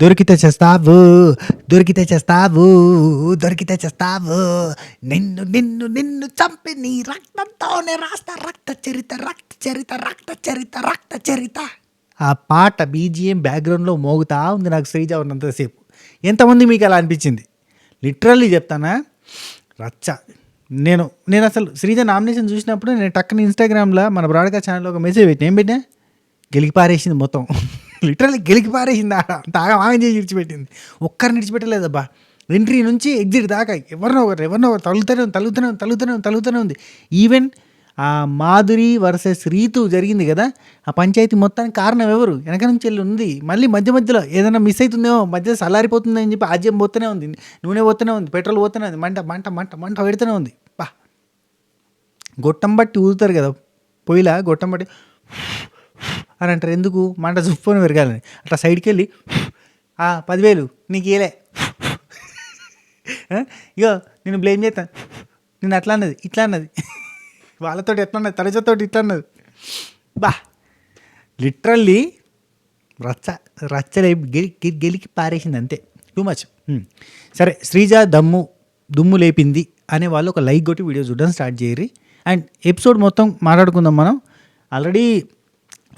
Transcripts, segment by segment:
దొరికితే చేస్తావు, దొరికితే చేస్తావు, దొరికితే చేస్తావు. నిన్ను నిన్ను నిన్ను చంపి నీ రక్తంతోనే రాస్తా రక్త చరిత, రక్త చరిత, రక్త చరిత, రక్త చరిత. ఆ పాట బీజిఎం బ్యాక్గ్రౌండ్లో మోగుతా ఉంది నాకు శ్రీజ ఉన్నంతసేపు. ఎంతమంది మీకు అలా అనిపించింది? లిటరల్లీ చెప్తానా, రచ్చ. నేను నేను అసలు శ్రీజ నామినేషన్ చూసినప్పుడు నేను టక్కున ఇన్స్టాగ్రామ్లో మన బ్రాడ్కాస్ట్ ఛానల్లో ఒక మెసేజ్ పెట్టిన. ఏం పెట్టినా? గెలికి పారేసింది మొత్తం. లిటరల్లీ గెలికి పారేసింది. తాగా ఆమె చేసి విడిచిపెట్టింది. ఒక్కరిని విడిచిపెట్టలేదబ్బా. ఎంట్రీ నుంచి ఎగ్జిట్ దాకా ఎవరినో ఒకరు తలుగుతూనే ఉంది. ఈవెన్ ఆ మాధురి వర్సెస్ రీతు జరిగింది కదా, ఆ పంచాయతీ మొత్తానికి కారణం ఎవరు? వెనక నుంచి వెళ్ళి ఉంది. మళ్ళీ మధ్యలో ఏదైనా మిస్ అవుతుందేమో, మధ్య సల్లారిపోతుంది అని చెప్పి ఆజ్యం పోతూనే ఉంది, నూనె పోతూనే ఉంది, పెట్రోల్ పోతూనే ఉంది, మంట మంట మంట మంట పెడుతూనే ఉంది. బా, గొట్టం బట్టి ఊదుతారు కదా పొయ్యిలా, గొట్టం బట్టి అని అంటారు. ఎందుకు? మంట జుప్పుని పెరగాలని. అట్లా సైడ్కి వెళ్ళి 10,000 నీకు ఇయలే, ఇగో నేను బ్లేమ్ చేస్తాను, నేను అట్లా అన్నది ఇట్లా అన్నది, వాళ్ళతోటి ఎట్లా అన్నది, తరచతోటి ఇట్లా అన్నది. బా, లిటరల్లీ రచ్చలే గెలికి పారేసింది అంతే. Too much. సరే, శ్రీజ దుమ్ము లేపింది అనే వాళ్ళు ఒక లైక్ కొట్టి వీడియో చూడడం స్టార్ట్ చేయరు. అండ్ ఎపిసోడ్ మొత్తం మాట్లాడుకుందాం మనం. ఆల్రెడీ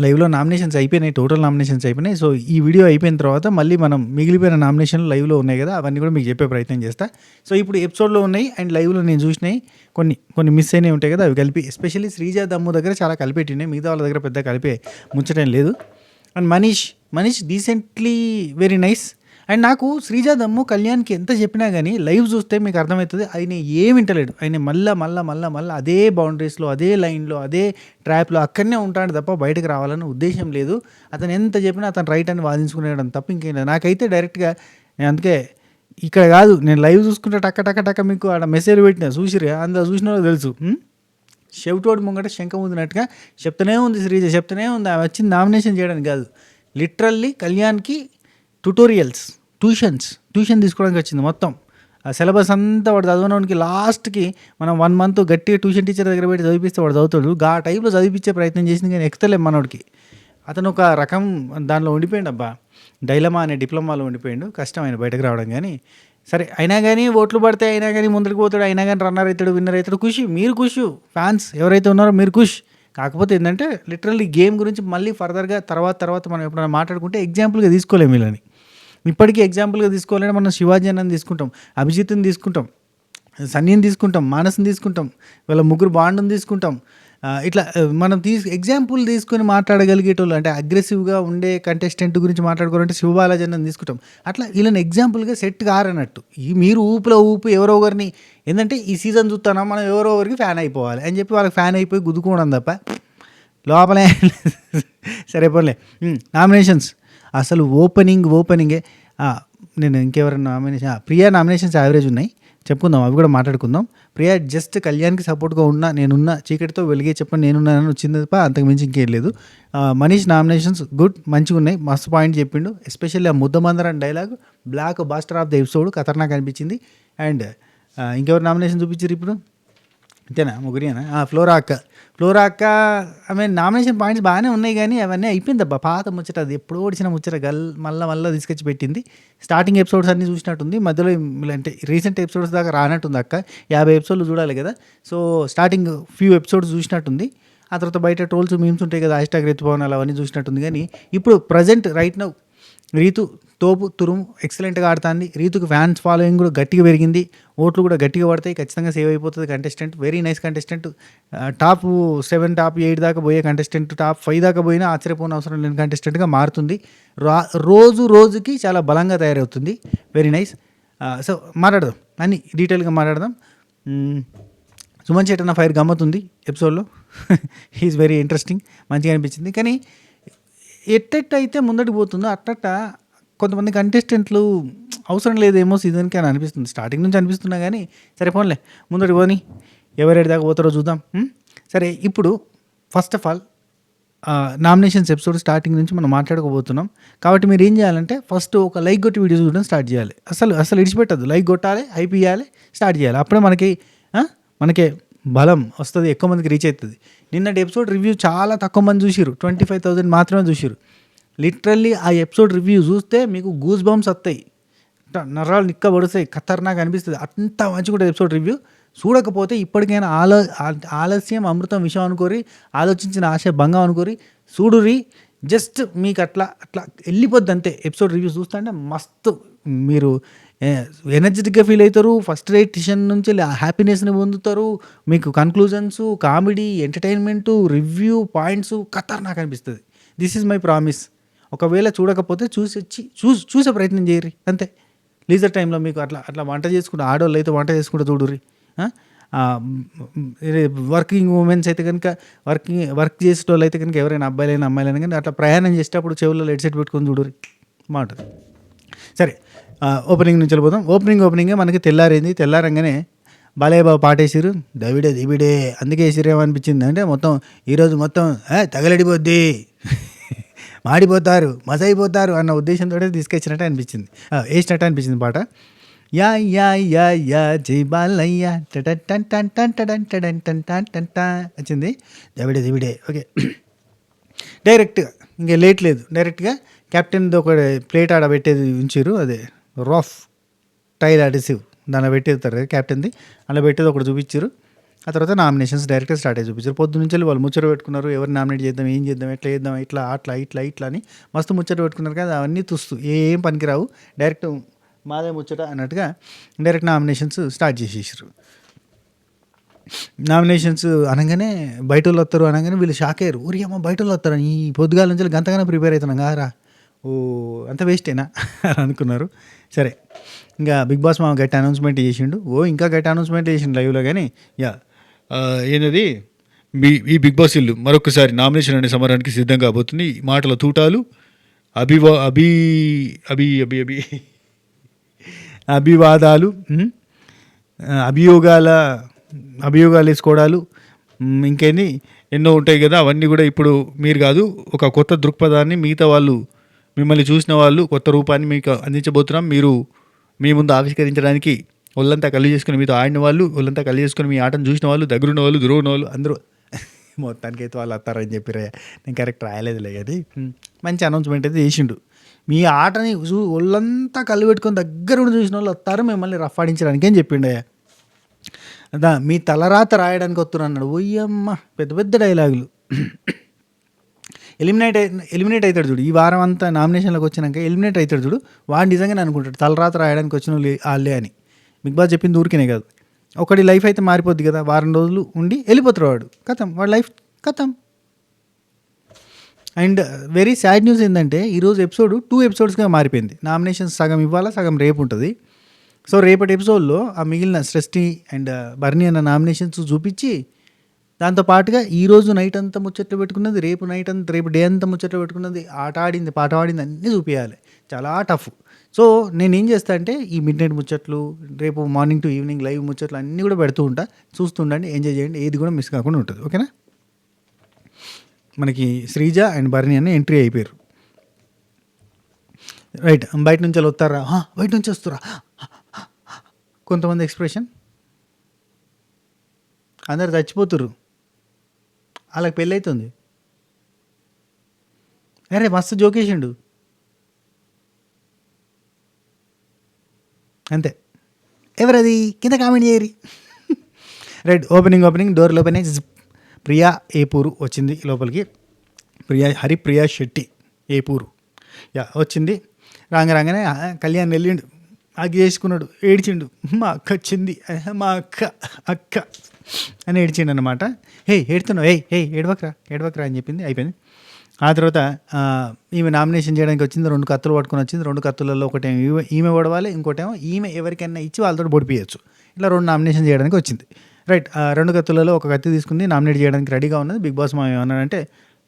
లైవ్లో నామినేషన్స్ అయిపోయినాయి, టోటల్ నామినేషన్స్ అయిపోయినాయి. సో ఈ వీడియో అయిపోయిన తర్వాత మళ్ళీ మనం మిగిలిపోయిన నామినేషన్లు లైవ్లో ఉన్నాయి కదా, అవన్నీ కూడా మీకు చెప్పే ప్రయత్నం చేస్తా. సో ఇప్పుడు ఎపిసోడ్లో ఉన్నాయి అండ్ లైవ్లో నేను చూసినాయి, కొన్ని మిస్ అయినవి ఉంటాయి కదా, అవి కలిపి ఎస్పెషల్లీ శ్రీజ దమ్ము దగ్గర చాలా కలిపెట్టినాయి. మిగతా వాళ్ళ దగ్గర పెద్ద కలిపే ముచ్చటేం లేదు. And Manish decently very nice. And నాకు శ్రీజ దమ్ము కళ్యాణ్కి ఎంత చెప్పినా కానీ లైవ్ చూస్తే మీకు అర్థమవుతుంది, ఆయన ఏం వింటలేడు. ఆయన మళ్ళీ అదే బౌండరీస్లో, అదే లైన్లో, అదే ట్రాప్లో అక్కడనే ఉంటాడు తప్ప బయటకు రావాలని ఉద్దేశం లేదు. అతను ఎంత చెప్పినా అతను రైట్ అని వాదించుకునేయడం తప్ప ఇంకేం లేదు. నాకైతే డైరెక్ట్గా నేను అందుకే ఇక్కడ కాదు, నేను లైవ్ చూసుకుంటే టక్క మీకు ఆడ మెసేజ్ పెట్టిన చూసిరే, అందులో చూసిన వాళ్ళు తెలుసు. చెవిటోడు ముంగట శంఖ ముందునట్టుగా చెప్తూనే ఉంది శ్రీజ, చెప్తూనే ఉంది. ఆమె వచ్చింది నామినేషన్ చేయడానికి కాదు, లిటరల్లీ కళ్యాణ్కి ట్యూషన్ తీసుకోవడానికి వచ్చింది. మొత్తం ఆ సిలబస్ అంతా వాడు చదవడానికి లాస్ట్కి మనం 1 month గట్టిగా ట్యూషన్ టీచర్ దగ్గర పెట్టి చదివిస్తే వాడు చదువుతాడు. ఆ టైంలో చదివించే ప్రయత్నం చేసింది కానీ ఎక్కుతలేం మనోడికి. అతను ఒక రకం దానిలో ఉండిపోయాడు అబ్బా, డైలమా అనే డిప్లొమాలో ఉండిపోయాడు. కష్టమైన బయటకు రావడం. కానీ సరే, అయినా కానీ ఓట్లు పడితే, అయినా కానీ ముందరికి పోతాడు, అయినా కానీ రన్నర్ అవుతాడు, విన్నర్ అవుతాడు. ఖుషి, మీరు ఖుషి, ఫ్యాన్స్ ఎవరైతే ఉన్నారో మీరు ఖుషి. కాకపోతే ఏంటంటే లిటరల్లీ గేమ్ గురించి మళ్ళీ ఫర్దర్గా తర్వాత మనం ఎప్పుడైనా మాట్లాడుకుంటే ఎగ్జాంపుల్గా తీసుకోలేము వీళ్ళని. ఇప్పటికీ ఎగ్జాంపుల్గా తీసుకోవాలంటే మనం శివాజీ అన్నని తీసుకుంటాం, అభిజిత్ని తీసుకుంటాం, సన్నీని తీసుకుంటాం, మానస్ని తీసుకుంటాం, వీళ్ళ ముగ్గురు బాండుని తీసుకుంటాం. ఇట్లా మనం ఎగ్జాంపుల్ తీసుకొని మాట్లాడగలిగేటోళ్ళు, అంటే అగ్రెసివ్గా ఉండే కంటెస్టెంట్ గురించి మాట్లాడుకోవాలంటే శివబాలాజీ అన్నని తీసుకుంటాం. అట్లా వీళ్ళని ఎగ్జాంపుల్గా సెట్ కారన్నట్టు. మీరు ఊపు ఎవరో ఒకరిని, ఏంటంటే ఈ సీజన్ చూస్తానా మనం ఎవరో ఒకరికి ఫ్యాన్ అయిపోవాలి అని చెప్పి వాళ్ళకి ఫ్యాన్ అయిపోయి గుద్దుకోవడం తప్ప లోపలే. సరే పోలే. నామినేషన్స్ అసలు ఓపెనింగే. నేను ఇంకెవరైనా నామినేషన్, ప్రియా నామినేషన్స్ యావరేజ్ ఉన్నాయి, చెప్పుకుందాం, అవి కూడా మాట్లాడుకుందాం. ప్రియా జస్ట్ కళ్యాణ్కి సపోర్ట్గా నేనున్న చీకటితో వెలిగే చెప్పండి నేనున్నానని వచ్చింది తప్ప అంతకు మించి ఇంకేం లేదు. మనీష్ నామినేషన్స్ గుడ్, మంచిగా ఉన్నాయి, మస్తు పాయింట్ చెప్పిండు. ఎస్పెషల్లీ ఆ Muddamandaram dialogue blockbuster of the episode ఖతర్నాక్ అనిపించింది. అండ్ ఇంకెవరు నామినేషన్ చూపించారు ఇప్పుడు? అంతేనా? ముగ్గురేనా? ఫ్లోరా అక్క ఆమె నామినేషన్ పాయింట్స్ బాగానే ఉన్నాయి కానీ అవన్నీ అయిపోయిందబ్బా, పాత ముచ్చట, అది ఎప్పుడో ఓడిచిన ముచ్చట మళ్ళీ తీసుకొచ్చి పెట్టింది. స్టార్టింగ్ ఎపిసోడ్స్ అన్నీ చూసినట్టుంది, మధ్యలో అంటే రీసెంట్ ఎపిసోడ్స్ దాకా రానట్టుంది అక్క. 50 ఎపిసోడ్లు చూడాలి కదా, సో స్టార్టింగ్ ఫ్యూ ఎపిసోడ్స్ చూసినట్టుంది. ఆ తర్వాత బయట ట్రోల్స్ మీమ్స్ ఉంటాయి కదా, హ్యాష్‌ట్యాగ్ రితుపవనాలు, అవన్నీ చూసినట్టుంది. కానీ ఇప్పుడు ప్రజెంట్ రైట్ నౌ రీతు తురుము ఎక్సలెంట్గా ఆడుతుంది. రీతుకి ఫ్యాన్స్ ఫాలోయింగ్ కూడా గట్టిగా పెరిగింది, ఓట్లు కూడా గట్టిగా పడతాయి, ఖచ్చితంగా సేవ్ అయిపోతుంది contestant. Very nice contestant. Top 7 top 8 దాకా పోయే కంటెస్టెంట్, టాప్ 5 దాకా పోయినా ఆశ్చర్యపోయిన అవసరం లేని కంటెస్టెంట్గా మారుతుంది. రోజుకి చాలా బలంగా తయారవుతుంది. Very nice. సో మాట్లాడదాం, అన్నీ డీటెయిల్గా మాట్లాడదాం. సుమన్ శెట్టి అన్న ఫైర్ గమ్మతుంది ఎపిసోడ్లో. హీఈస్ వెరీ ఇంట్రెస్టింగ్, మంచిగా అనిపించింది. కానీ ఎట్టయితే ముందటికి పోతుందో అట్టట్ట కొంతమంది కంటెస్టెంట్లు అవసరం లేదేమో సీజన్కి అని అనిపిస్తుంది, స్టార్టింగ్ నుంచి అనిపిస్తున్నా. కానీ సరే పోన్లే, ముందటికి పోని, ఎవరెడి దాకా పోతారో చూద్దాం. సరే, ఇప్పుడు first of all nominations episode starting నుంచి మనం మాట్లాడుకోబోతున్నాం. కాబట్టి మీరు ఏం చేయాలంటే ఫస్ట్ ఒక లైక్ కొట్టి వీడియో చూడడం స్టార్ట్ చేయాలి. అసలు ఇడిచిపెట్టద్దు, లైక్ కొట్టాలి, హైప్ ఇవ్వాలి, స్టార్ట్ చేయాలి. అప్పుడే మనకి బలం వస్తుంది, ఎక్కువ మందికి రీచ్ అవుతుంది. నిన్నటి ఎపిసోడ్ రివ్యూ చాలా తక్కువ మంది చూసిరు, 25,000 మాత్రమే చూసిరు. లిటరల్లీ ఆ ఎపిసోడ్ రివ్యూ చూస్తే మీకు గూస్ బంప్స్ వస్తాయి, నరాలు నిక్కబడుస్తాయి, ఖతర్నాక్ అనిపిస్తుంది. అంత మంచిగా ఉంటుంది ఎపిసోడ్ రివ్యూ. చూడకపోతే ఇప్పటికైనా ఆలస్యం అమృతం విషయం అనుకోరి, ఆలోచించిన ఆశ భంగం అనుకోరి చూడురి. జస్ట్ మీకు అట్లా అట్లా వెళ్ళిపోద్ది అంతే. ఎపిసోడ్ రివ్యూ చూస్తే అంటే మస్తు మీరు ఎనర్జెటిక్గా ఫీల్ అవుతారు. ఫస్ట్ రేషన్ నుంచి హ్యాపీనెస్ని పొందుతారు. మీకు conclusions, comedy, entertainment, review points ఖతర్నాక్ అనిపిస్తుంది. This is my promise. ఒకవేళ చూడకపోతే చూసే ప్రయత్నం చేయరు అంతే. లీజర్ టైంలో మీకు అట్లా అట్లా వంట చేసుకుంటూ, ఆడవాళ్ళు అయితే వంట చేసుకుంటూ చూడుర్రి. వర్కింగ్ ఉమెన్స్ అయితే కనుక, వర్క్ చేసేటోళ్ళు అయితే కనుక, ఎవరైనా అబ్బాయిలైనా అమ్మాయిలైనా కానీ అట్లా ప్రయాణం చేసేటప్పుడు చెవుల్లో హెడ్సెట్ పెట్టుకొని చూడుర్రి, బాగుంటుంది. సరే, ఓపెనింగ్ నుంచి వెళ్ళిపోదాం. ఓపెనింగే మనకి తెల్లారంగానే బాలయ్యబాబు పాటేసిరు, దవిడే అందుకే వేసిరేమో అనిపించింది. అంటే మొత్తం ఈరోజు మొత్తం తగలడిపోద్ది, మాడిపోతారు, మసైపోతారు అన్న ఉద్దేశంతో తీసుకొచ్చినట్టు అనిపించింది, వేసినట్టు అనిపించింది పాట. యా యా యా యా జై బాలయ్య వచ్చింది, దవిడే. ఓకే, డైరెక్ట్గా ఇంకా లేట్ లేదు, డైరెక్ట్గా కెప్టెన్ది ఒక ప్లేట్ ఆడ పెట్టేది ఉంచారు, అదే రాఫ్ టైల్ అడిసివ్ దానిలో పెట్టేస్తారు క్యాప్టెన్ది, అలా పెట్టేది ఒకటి చూపించారు. ఆ తర్వాత నామినేషన్స్ డైరెక్ట్గా స్టార్ట్ అయ్యి చూపించారు. పొద్దు నుంచి వాళ్ళు ముచ్చట పెట్టుకున్నారు, ఎవరు నామినేట్ చేద్దాం, ఏం చేద్దాం, ఎట్లా చేద్దాం, ఇట్లా అని మస్తు ముచ్చట పెట్టుకున్నారు కదా. అవన్నీ చూస్తూ ఏం పనికిరావు, డైరెక్ట్ మాదే ముచ్చట అన్నట్టుగా డైరెక్ట్ నామినేషన్స్ స్టార్ట్ చేసేసారు. నామినేషన్స్ అనగానే బయట వాళ్ళు వస్తారు అనగానే వీళ్ళు షాక్ అయ్యారు. ఊరి అమ్మ బయట వాళ్ళు వస్తారు, ఈ పొద్దుగాల నుంచి గంతగానే ప్రిపేర్ అవుతున్నాం కారా, ఓ అంత వేస్టేనా అని అనుకున్నారు. సరే, ఇంకా బిగ్ బాస్ మామ గట్టి అనౌన్స్మెంట్ చేసిండు. ఇంకా గట్టి అనౌన్స్మెంట్ చేసిండు లైవ్లో. కానీ ఏంటది, ఈ బిగ్ బాస్ ఇల్లు మరొకసారి నామినేషన్ అనే సమరానికి సిద్ధంగా కాబోతుంది. మాటల తూటాలు, అభివాదాలు, అభియోగాలు వేసుకోవడాలు, ఇంకేంది ఎన్నో ఉంటాయి కదా. అవన్నీ కూడా ఇప్పుడు మీరు కాదు, ఒక కొత్త దృక్పథాన్ని మిగతా వాళ్ళు, మిమ్మల్ని చూసిన వాళ్ళు కొత్త రూపాన్ని మీకు అందించబోతున్నాం. మీరు మీ ముందు ఆవిష్కరించడానికి ఒళ్ళంతా కలిసి చేసుకుని, మీతో ఆడిన వాళ్ళు ఒళ్ళంతా కలిసి చేసుకుని, మీ ఆటను చూసిన వాళ్ళు, దగ్గరున్న వాళ్ళు, దూరం వాళ్ళు అందరూ మొత్తానికైతే వాళ్ళు వస్తారని చెప్పిరా. నేను కరెక్ట్ రాయలేదులే, కానీ మంచి అనౌన్స్మెంట్ అయితే చేసిండు. మీ ఆటని ఒళ్ళంతా కళ్ళు పెట్టుకొని దగ్గర ఉండి చూసిన వాళ్ళు వస్తారు మిమ్మల్ని రఫాడించడానికి అని చెప్పిండయ్యా. అదా మీ తలరాత రాయడానికి వస్తున్నారు అన్నాడు. ఓయ్యమ్మ, పెద్ద పెద్ద డైలాగులు. ఎలిమినేట్ అవుతాడు చూడు, ఈ వారం అంతా నామినేషన్లోకి వచ్చినాక ఎలిమినేట్ అవుతాడు చూడు, వాడు నిజంగానే అనుకుంటాడు తలరాత రాయడానికి వచ్చిన వాళ్ళే అని. బిగ్ బాస్ చెప్పింది ఊరికేనే కాదు. ఒకటి లైఫ్ అయితే మారిపోద్ది కదా, వారం రోజులు ఉండి వెళ్ళిపోతాడు వాడు, కథం, వాడి లైఫ్ కథం. అండ్ వెరీ సాడ్ న్యూస్ ఏంటంటే ఈరోజు ఎపిసోడ్ 2 ఎపిసోడ్స్గా మారిపోయింది. నామినేషన్స్ సగం ఇవ్వాలా, సగం రేపు ఉంటుంది. సో రేపటి ఎపిసోడ్లో ఆ మిగిలిన సృష్టి అండ్ బర్నీ అన్న నామినేషన్స్ చూపించి, దాంతోపాటుగా ఈరోజు నైట్ అంతా ముచ్చట్లు పెట్టుకున్నది, రేపు డే అంతా ముచ్చట్లు పెట్టుకున్నది, ఆట ఆడింది, పాట ఆడింది అన్నీ చూపించాలి. చాలా టఫ్. సో నేనేం చేస్తా అంటే ఈ మిడ్ నైట్ ముచ్చట్లు, రేపు మార్నింగ్ టు ఈవినింగ్ లైవ్ ముచ్చట్లు అన్నీ కూడా పెడుతూ ఉంటా. చూస్తుండండి, ఎంజాయ్ చేయండి, ఏది కూడా మిస్ కాకుండా ఉంటుంది. ఓకేనా. మనకి శ్రీజ అండ్ బర్నీ అన్న ఎంట్రీ అయిపోయారు. రైట్, బయట నుంచి వాళ్ళు వస్తారా, బయట నుంచి వస్తారా, కొంతమంది ఎక్స్ప్రెషన్, అందరు చచ్చిపోతుర్రు, వాళ్ళకి పెళ్ళి అవుతుంది, అరే మస్తు జోకేసిండు అంతే. ఎవరది కింద కామెంట్ చేయరి. రైట్, ఓపెనింగ్ డోర్లు ఓపెన్ అయ్యి ప్రియా ఏపూరు వచ్చింది లోపలికి. హరిప్రియా శెట్టి ఏపూరు వచ్చింది. రాగానే కళ్యాణ్ వెళ్ళిండు, ఆగి చేసుకున్నాడు, ఏడ్చిండు. మా అక్క వచ్చింది, మా అక్క అని ఏడ్చిండు అనమాట. ఏడుతున్నావు, ఏడవకరా అని చెప్పింది, అయిపోయింది. ఆ తర్వాత ఈమె నామినేషన్ చేయడానికి వచ్చింది, 2 కత్తులు పట్టుకొని వచ్చింది. 2 కత్తులలో ఒకటేమో ఈమె పడవాలి, ఇంకోటేమో ఈమె ఎవరికైనా ఇచ్చి వాళ్ళతో పొడిపియచ్చు. ఇట్లా 2 నామినేషన్ చేయడానికి వచ్చింది. రైట్, 2 కత్తులలో ఒక కత్తి తీసుకుంది, నామినేట్ చేయడానికి రెడీగా ఉన్నది. బిగ్ బాస్ మా ఏమన్నాడంటే,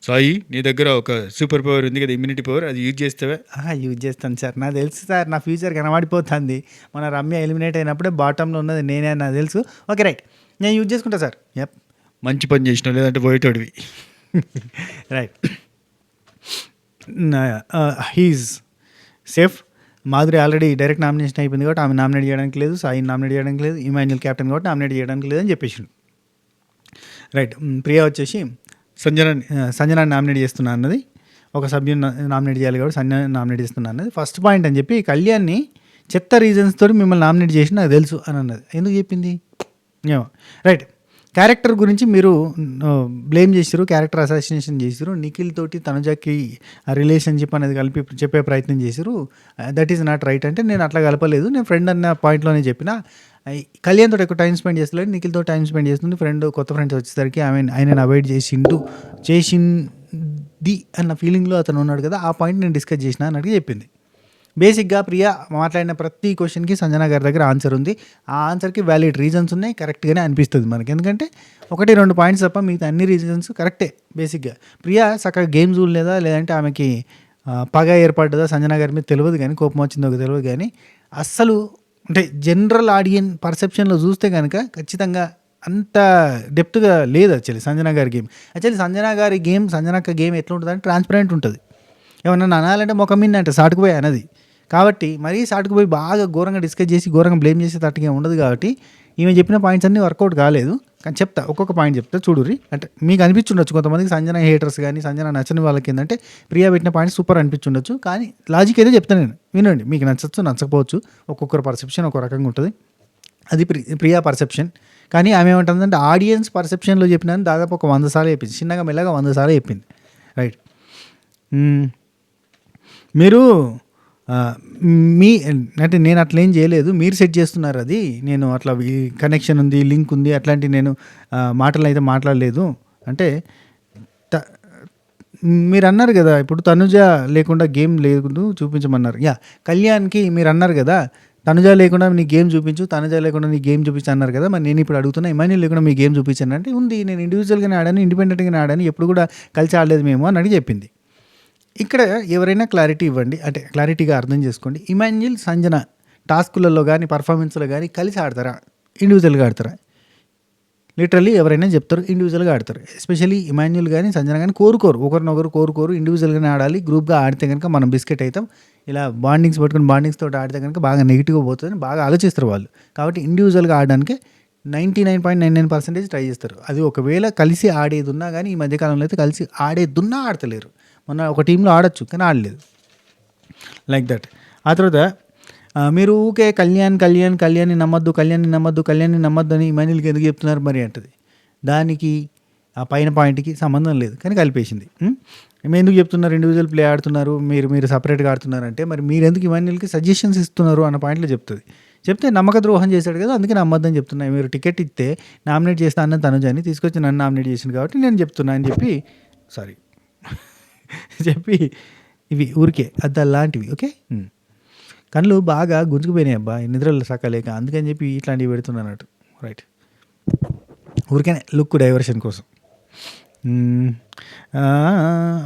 సాయి నీ దగ్గర ఒక సూపర్ పవర్ ఉంది కదా, ఇమ్యూనిటీ పవర్, అది యూజ్ చేస్తావా? యూజ్ చేస్తాను సార్, నాకు తెలుసు సార్, నా ఫ్యూచర్ కనబడిపోతుంది. మన రమ్య ఎలిమినేట్ అయినప్పుడే బాటంలో ఉన్నది నేనే, నాకు తెలుసు. ఓకే రైట్, నేను యూజ్ చేసుకుంటా సార్. మంచి పని చేసినావు, లేదంటే పోయేటోడివి. Right, he's safe. Madhuri already direct nomination అయిపోయింది కాబట్టి ఆమె నామినేట్ చేయడానికి లేదు, సాయిని నామినేట్ చేయడానికి లేదు, ఇమాన్యుల్ క్యాప్టెన్ కాబట్టి నామినేట్ చేయడానికి లేదని చెప్పేసిండు. రైట్, ప్రియా వచ్చేసి సంజనాన్ని నామినేట్ చేస్తున్నా అన్నది. ఒక సభ్యుని నామినేట్ చేయాలి కాబట్టి సంజన నామినేట్ చేస్తున్నాను అన్నది ఫస్ట్ పాయింట్ అని చెప్పి కళ్యాణ్ని చెత్త రీజన్స్ తోటి మిమ్మల్ని నామినేట్ చేసి నాకు తెలుసు అని అన్నది. ఎందుకు చెప్పింది ఏమో. రైట్, క్యారెక్టర్ గురించి మీరు బ్లేమ్ చేసారు, క్యారెక్టర్ అసాసినేషన్ చేసారు, నిఖిల్ తోటి తనుజకి ఆ రిలేషన్షిప్ అనేది కలిపి చెప్పే ప్రయత్నం చేసారు. దట్ ఈజ్ నాట్ రైట్ అంటే నేను అట్లా కలపలేదు, నేను ఫ్రెండ్ అన్న పాయింట్లోనే చెప్పిన. కళ్యాణ్ తోటి ఎక్కువ టైం స్పెండ్ చేస్తలేదు, నిఖిల్తో టైం స్పెండ్ చేస్తుంది. కొత్త ఫ్రెండ్స్ వచ్చేసరికి ఆయనను అవాయిడ్ చేసింది అన్న ఫీలింగ్లో అతను ఉన్నాడు కదా, ఆ పాయింట్ నేను డిస్కస్ చేసిన అన్నట్టుగా చెప్పింది. బేసిక్గా ప్రియా మాట్లాడిన ప్రతి క్వశ్చన్కి సంజన గారి దగ్గర ఆన్సర్ ఉంది. ఆ ఆన్సర్కి వ్యాలిడ్ రీజన్స్ ఉన్నాయి, కరెక్ట్గానే అనిపిస్తుంది మనకి. ఎందుకంటే 1-2 పాయింట్స్ తప్ప మిగతా అన్ని రీజన్స్ కరెక్టే. బేసిక్గా ప్రియా చక్కగా గేమ్ చూడలేదా, లేదంటే ఆమెకి పగ ఏర్పడ్డదా సంజన గారి మీద తెలియదు, కానీ కోపం వచ్చిందో తెలియదు, కానీ అస్సలు అంటే జనరల్ ఆడియన్స్ పర్సెప్షన్లో చూస్తే కనుక ఖచ్చితంగా అంత డెప్త్గా లేదు యాక్చువల్లీ సంజన గారి గేమ్. యాక్చువల్లీ సంజనక్క గేమ్ ఎట్లా ఉంటుంది అంటే ట్రాన్స్పరెంట్ ఉంటుంది. ఏమన్నా అనాలంటే ముఖం మీద అంటే సాటుకుపోయి అన్నది కాబట్టి, మరీ సాటుకుపోయి బాగా ఘోరంగా డిస్కస్ చేసి ఘోరంగా బ్లేమ్ చేసే తట్టుగా ఉండదు. కాబట్టి ఈమె చెప్పిన పాయింట్స్ అన్నీ వర్కౌట్ కాలేదు. కానీ చెప్తా, ఒక్కొక్క పాయింట్ చెప్తా చూడుర్రి. అంటే మీకు అనిపించుండొచ్చు కొంతమందికి సంజన హేటర్స్ కానీ సంజన నచ్చని వాళ్ళకి ఏంటంటే ప్రియా పెట్టిన పాయింట్స్ సూపర్ అనిపించుండొచ్చు, కానీ లాజిక్ అయితే చెప్తాను నేను, వినండి. మీకు నచ్చచ్చు నచ్చకపోవచ్చు, ఒక్కొక్కరు పర్సెప్షన్ ఒక రకంగా ఉంటుంది. అది ప్రియా పర్సెప్షన్. కానీ ఆమె ఏమంటుందంటే ఆడియన్స్ పర్సెప్షన్లో చెప్పినాను దాదాపు ఒక 100 సార్లు చెప్పింది, చిన్నగా మెల్లగా 100 సార్లు చెప్పింది. రైట్, మీరు అంటే నేను అట్లా ఏం చేయలేదు, మీరు సెట్ చేస్తున్నారు అది. నేను అట్లా కనెక్షన్ ఉంది, లింక్ ఉంది, అట్లాంటి నేను మాటలు అయితే మాట్లాడలేదు అంటే. మీరు అన్నారు కదా ఇప్పుడు తనుజ లేకుండా గేమ్ లేదు చూపించమన్నారు. కళ్యాణ్కి మీరు అన్నారు కదా తనుజ లేకుండా నీ గేమ్ చూపించు, తనుజ లేకుండా నీ గేమ్ చూపించు అన్నారు కదా. మరి నేను ఇప్పుడు అడుగుతున్నా ఇమాన్యుల్ లేకుండా మీ గేమ్ చూపించాను అంటే, ఉంది, నేను ఇండివిజువల్గానే ఆడాను, ఇండిపెండెంట్గానే ఆడాను, ఎప్పుడు కూడా కలిసి ఆడలేదు మేము అని చెప్పింది. ఇక్కడ ఎవరైనా క్లారిటీ ఇవ్వండి, అంటే క్లారిటీగా అర్థం చేసుకోండి. ఇమాన్యుల్ సంజన టాస్కులలో కానీ పర్ఫార్మెన్స్లో కానీ కలిసి ఆడతారా, ఇండివిజువల్గా ఆడతారా? లిటరల్లీ ఎవరైనా చెప్తారు ఇండివిజువల్గా ఆడతారు. ఎస్పెషల్లీ ఇమాన్యుల్ కానీ సంజన కానీ ఒకరినొకరు కోరుకోరు, ఇండివిజువల్గానే ఆడాలి. గ్రూప్గా ఆడితే కనుక మనం బిస్కెట్ అవుతాం. ఇలా బాండింగ్స్ తోటి ఆడితే కనుక బాగా నెగిటివ్గా పోతుందని బాగా ఆలోచిస్తారు వాళ్ళు. కాబట్టి ఇండివిజువల్గా ఆడడానికి 99.99% ట్రై చేస్తారు. అది ఒకవేళ కలిసి ఆడేది ఉన్నా కానీ ఈ మధ్యకాలంలో అయితే కలిసి ఆడేదున్నా ఆడతలేరు. మొన్న ఒక టీంలో ఆడొచ్చు కానీ ఆడలేదు, లైక్ దట్. ఆ తర్వాత మీరు ఊకే కళ్యాణ్ని నమ్మద్దు అని ఇమాన్యుల్కి ఎందుకు చెప్తున్నారు మరి అంటది. దానికి ఆ పైన పాయింట్కి సంబంధం లేదు, కానీ కలిపేసింది. మేము ఎందుకు చెప్తున్నారు ఇండివిజువల్ ప్లే ఆడుతున్నారు, మీరు సపరేట్గా ఆడుతున్నారు అంటే, మరి మీరు ఎందుకు ఇమాన్యుల్కి సజెషన్స్ ఇస్తున్నారు అన్న పాయింట్లో చెప్తే నమ్మక ద్రోహం చేశాడు కదా, అందుకే నమ్మద్దని చెప్తున్నా. మీరు టికెట్ ఇస్తే నామినేట్ చేస్తా అన్న తనుజని తీసుకొచ్చి నన్ను నామినేట్ చేసింది కాబట్టి నేను చెప్తున్నా అని చెప్పి ఇవి ఊరికే అద్దలాంటివి. ఓకే, కళ్ళు బాగా గుంజుకుపోయినాయి అబ్బా నిద్రలు సక్కలేక, అందుకని చెప్పి ఇట్లాంటివి పెడుతున్నాను అన్నట్టు. రైట్, ఊరికేనే లుక్ డైవర్షన్ కోసం.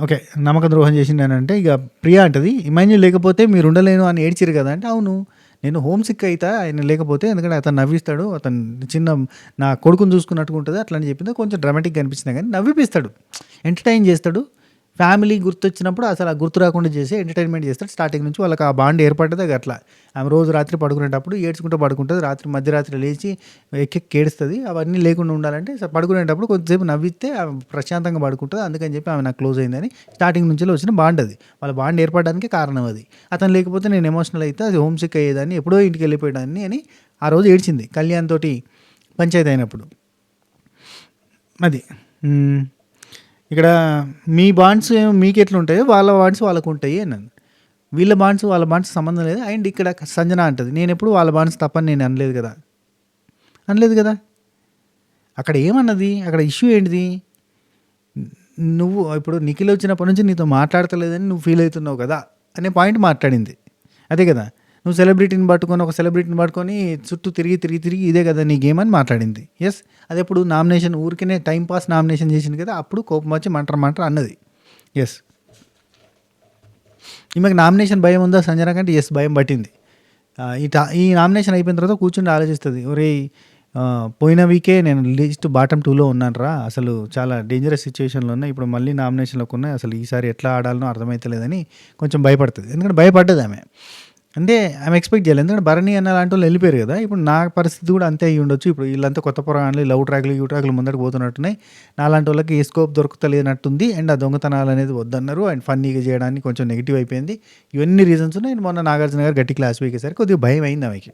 ఓకే, నమ్మక ద్రోహం చేసిండానంటే ఇక ప్రియా అంటది ఇమాన్యుల్ లేకపోతే మీరు ఉండలేను అని ఏడ్చిరు కదా అంటే, అవును నేను హోమ్ సిక్ అవుతా ఆయన లేకపోతే, ఎందుకంటే అతను నవ్విస్తాడు, అతను నా కొడుకుని చూసుకున్నట్టుగా ఉంటుంది అట్లా అని చెప్పింది. కొంచెం డ్రామాటిక్గా అనిపించినా కానీ నవ్విపిస్తాడు, ఎంటర్టైన్ చేస్తాడు. ఫ్యామిలీ గుర్తొచ్చినప్పుడు అసలు ఆ గుర్తు రాకుండా చేసి ఎంటర్టైన్మెంట్ చేస్తాడు. స్టార్టింగ్ నుంచి వాళ్ళకి ఆ బాండ్ ఏర్పడ్డది అట్లా. ఆమె రోజు రాత్రి పడుకునేటప్పుడు ఏడ్చుకుంటూ పడుకుంటుంది, మధ్యరాత్రి లేచి ఏడుస్తుంది. అవన్నీ లేకుండా ఉండాలంటే పడుకునేటప్పుడు కొద్దిసేపు నవ్వితే ఆమె ప్రశాంతంగా పడుకుంటుంది. అందుకని చెప్పి ఆమె నాకు క్లోజ్ అయిందని స్టార్టింగ్ నుంచి వచ్చిన బాండ్ అది. వాళ్ళ బాండ్ ఏర్పడడానికి కారణం అది. అతను లేకపోతే నేను ఎమోషనల్ అయితే అది హోమ్ సిక్ అయ్యేదాన్ని, ఎప్పుడో ఇంటికి వెళ్ళిపోయేదాన్ని అని ఆ రోజు ఏడ్చింది కళ్యాణ్ తోటి పంచాయతీ అయినప్పుడు. అది ఇక్కడ మీ బాండ్స్ మీకు ఎట్లా ఉంటాయో వాళ్ళ బాండ్స్ వాళ్ళకు ఉంటాయి అన్నాను. వీళ్ళ బాండ్స్ సంబంధం లేదు. అండ్ ఇక్కడ సంజన అంటది నేను ఎప్పుడు వాళ్ళ బాండ్స్ తప్పని నేను అనలేదు కదా. అక్కడ ఏమన్నది, అక్కడ ఇష్యూ ఏంటిది? నువ్వు ఇప్పుడు నిఖిల్ వచ్చినప్పటి నుంచి నీతో మాట్లాడతలేదని నువ్వు ఫీల్ అవుతున్నావు కదా అనే పాయింట్ మాట్లాడింది, అదే కదా. నువ్వు ఒక సెలబ్రిటీని పట్టుకొని చుట్టూ తిరిగి ఇదే కదా నీ గేమ్ అని మాట్లాడింది. ఎస్, అది ఎప్పుడు నామినేషన్ ఊరికనే టైంపాస్ నామినేషన్ చేసింది కదా, అప్పుడు కోపం వచ్చి మంటర అన్నది. ఎస్, ఈమెకు నామినేషన్ భయం ఉందా సంజన కంటే? ఎస్, భయం పట్టింది. ఈ నామినేషన్ అయిపోయిన తర్వాత కూర్చుండి ఆలోచిస్తుంది, ఒరే పోయిన వీకే నేను లిస్ట్ బాటమ్ 2లో ఉన్నాను అసలు చాలా డేంజరస్ సిచ్యువేషన్లో ఉన్నా, ఇప్పుడు మళ్ళీ నామినేషన్లోకి ఉన్నాయి, అసలు ఈసారి ఎట్లా ఆడాలనో అర్థమవుతలేదని కొంచెం భయపడుతుంది. ఎందుకంటే భయపడ్డది ఆమె. అంటే ఆమె ఎక్స్పెక్ట్ చేయాలి. ఎందుకంటే భరణి అన్న లాంటి వాళ్ళు వెళ్ళిపోయారు కదా! ఇప్పుడు నా పరిస్థితి కూడా అంతే అయ్యి ఉండొచ్చు. ఇప్పుడు వీళ్ళంతా కొత్త పురాణాలు, లవ్ ట్రాక్‌లు, గివ్ ట్రాక్‌లు ముందరకు పోతున్నట్టున్నాయి. నాలాంటి వాళ్ళకి ఏ స్కోప్ దొరుకుతలేనట్టుంది. అండ్ ఆ దొంగతనాలు అనేది వద్దన్నారు. అండ్ ఫన్నీగా చేయడానికి కొంచెం నెగెటివ్ అయిపోయింది. ఇవన్నీ రీజన్స్ ఉన్నాయి. అండ్ మొన్న నాగార్జున గారు గట్టి క్లాస్ పీకేసరికి కొద్దిగా భయం అయింది ఆమెకి.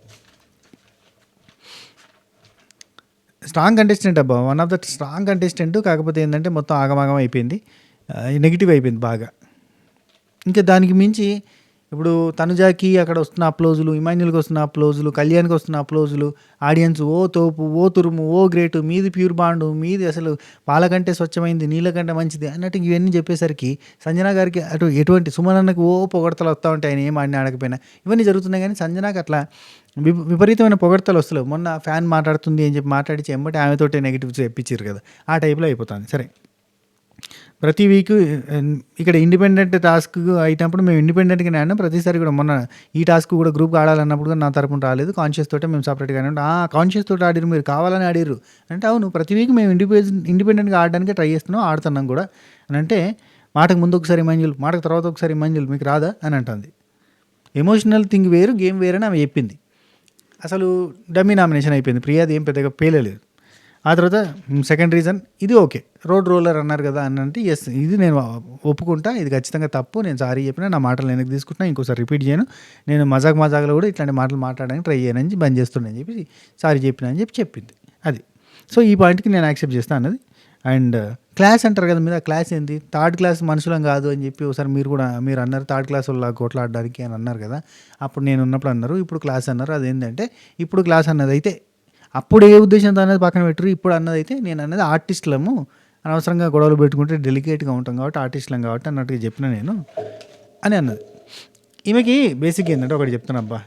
స్ట్రాంగ్ కంటెస్టెంట్ అబ్బా! One of the strong contestant. కాకపోతే ఏందంటే మొత్తం ఆగమాగం అయిపోయింది. నెగెటివ్ అయిపోయింది బాగా. ఇంకా దానికి మించి ఇప్పుడు తనుజాకి అక్కడ వస్తున్న అప్లోజులు, ఇమాన్యుల్‌కి వస్తున్న అప్లోజులు, కళ్యాణ్‌కి వస్తున్న అప్లోజులు, ఆడియన్స్ ఓ తోపు, ఓ తురుము, ఓ గ్రేటు, మీది ప్యూర్ బాండు, మీది అసలు పాల కంటే స్వచ్ఛమైంది, నీళ్ళ కంటే మంచిది అన్నట్టు ఇవన్నీ చెప్పేసరికి సంజన గారికి అటు ఎటువంటి సుమన్ అన్నకి ఓ పొగడ్తలు వస్తా ఉంటాయి. ఆయన ఏం ఆడినా ఆడకపోయినా ఇవన్నీ జరుగుతున్నాయి. కానీ సంజనకి అట్లా విపరీతమైన పొగడ్తలు వస్తలేవు. మొన్న ఫ్యాన్ మాట్లాడుతుంది అని చెప్పి మాట్లాడించి ఎమ్మటే ఆమెతోటే నెగిటివ్స్ తెప్పించారు కదా! ఆ టైప్‌లో అయిపోతుంది. సరే, ప్రతి వీక్ ఇక్కడ ఇండిపెండెంట్ టాస్క్ అయినప్పుడు మేము ఇండిపెండెంట్గానే ఆడినాం. ప్రతిసారి కూడా మొన్న ఈ టాస్క్ కూడా గ్రూప్గా ఆడాలన్నప్పుడు కూడా నా తరపున రాలేదు. కాన్షియస్ తోటే మేము సపరేట్గా కాన్షియస్ తోటి ఆడిరు, మీరు కావాలని ఆడిర్రు అంటే అవును, ప్రతి వీక్ మేము ఇండిపెండెంట్గా ఆడడానికి ట్రై చేస్తున్నాం, ఆడుతున్నాం కూడా అని అంటే, మాటకు ముందు ఒకసారి ఇమాన్యుల్, మాటకు తర్వాత ఒకసారి ఇమాన్యుల్, మీకు రాదా అని అంటుంది. ఎమోషనల్ థింగ్ వేరు, గేమ్ వేరని ఆమె చెప్పింది. అసలు డమ్మీ నామినేషన్ అయిపోయింది. ప్రియాది ఏం పెద్దగా పేలలేదు. ఆ తర్వాత సెకండ్ రీజన్ ఇది ఓకే, రోడ్ రోలర్ అన్నారు కదా అని అంటే ఎస్, ఇది నేను ఒప్పుకుంటా, ఇది ఖచ్చితంగా తప్పు, నేను సారీ చెప్పినా, నా మాటలు వెనక్కి తీసుకుంటున్నా, ఇంకోసారి రిపీట్ చేయను, నేను మజాక్లో కూడా ఇట్లాంటి మాటలు మాట్లాడడానికి ట్రై చేయనని బంద్ చేస్తున్నా అని చెప్పి సారీ చెప్పినా అని చెప్పి చెప్పింది. అది సో ఈ పాయింట్కి నేను యాక్సెప్ట్ చేస్తాను అన్నది. అండ్ క్లాస్ అంటారు కదా మీద, క్లాస్ ఏంది, థర్డ్ క్లాస్ మనుషులం కాదు అని చెప్పి ఒకసారి మీరు అన్నారు, థర్డ్ క్లాస్ వాళ్ళ కొట్లాడడానికి అని అన్నారు కదా, అప్పుడు నేను ఉన్నప్పుడు అన్నారు, ఇప్పుడు క్లాస్ అన్నారు. అదేంటంటే ఇప్పుడు క్లాస్ అన్నది అయితే అప్పుడు ఏ ఉద్దేశంతో అనేది పక్కన పెట్టరు, ఇప్పుడు అన్నది అయితే నేను అన్నది ఆర్టిస్టులము, అనవసరంగా గొడవలు పెట్టుకుంటే డెలికేట్గా ఉంటాం కాబట్టి ఆర్టిస్టులం కాబట్టి అన్నట్టుగా చెప్పిన నేను అని అన్నది. ఈమెకి బేసిక్ ఏంటంటే ఒకటి చెప్తున్నా అబ్బా,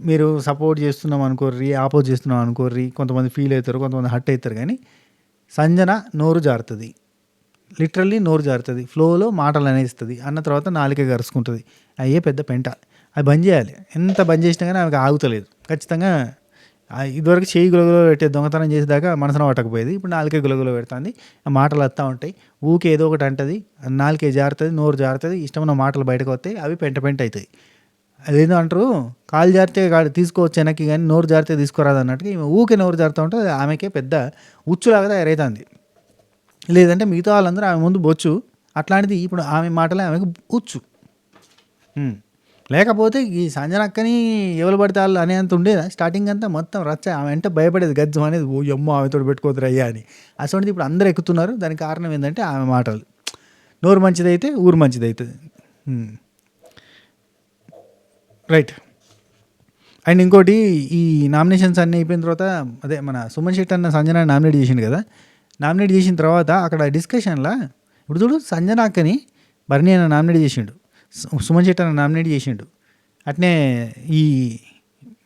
మీరు సపోర్ట్ చేస్తున్నాం అనుకోర్రి, ఆపోజ్ చేస్తున్నాం అనుకోర్రి, కొంతమంది ఫీల్ అవుతారు, కొంతమంది హర్ట్ అవుతారు. కానీ సంజన నోరు జారుతుంది, లిటరల్లీ నోరు జారుతుంది, ఫ్లోలో మాటలు అనేస్తుంది, అన్న తర్వాత నాలుక గరుచుకుంటుంది. అయ్యే పెద్ద పెంట, అది బంద్ చేయాలి. ఎంత బంద్ చేసినా కానీ ఆమెకు ఆగుతలేదు. ఖచ్చితంగా ఇదివరకు చేయి గులగులో పెట్టే దొంగతనం చేసేదాకా మనసున పట్టకపోయేది, ఇప్పుడు నాలుకే గులగులో పెడుతుంది. మాటలు వస్తూ ఉంటాయి, ఊకే ఏదో ఒకటి అంటుంది, నాలుకే జారుతుంది, నోరు జారుతుంది, ఇష్టమైన మాటలు బయటకు వస్తాయి, అవి పెంట అవుతాయి. అదేందో అంటారు, కాలు జారితే తీసుకోవచ్చు వెనక్కి, కానీ నోరు జారితే తీసుకోరాదు అన్నట్టుగా ఈమె ఊకే నోరు జారుతూ ఉంటుంది. ఆమెకే పెద్ద ఉచ్చులాగా తయారవుతుంది. లేదంటే మిగతా వాళ్ళందరూ ఆమె ముందు బొచ్చు, అట్లాంటిది ఇప్పుడు ఆమె మాటలే ఆమెకు ఉచ్చు. లేకపోతే ఈ సంజనక్కని ఎవరు పడితే వాళ్ళు అనేంత ఉండేదా స్టార్టింగ్ అంతా, మొత్తం రచ్చ, ఆమె అంటే భయపడేది, గజ్జం అనేది, ఓ అమ్మో ఆమెతో పెట్టుకోదురు అయ్యా అని. అసలు ఇప్పుడు అందరూ ఎక్కుతున్నారు. దానికి కారణం ఏంటంటే ఆమె మాటలు. నోరు మంచిదైతే ఊరు మంచిదవుతుంది. రైట్. అండ్ ఇంకోటి, ఈ నామినేషన్స్ అన్నీ అయిపోయిన తర్వాత, అదే మన సుమన్ శెట్టి అన్న సంజన నామినేట్ చేసిండు కదా, నామినేట్ చేసిన తర్వాత అక్కడ డిస్కషన్లో ఇప్పుడు చూడు, సంజన అక్కని భరణి అన్న నామినేట్ చేసిండు, సుమన్ శెట్టి అన్న నామినేట్ చేసిండు, అట్నే ఈ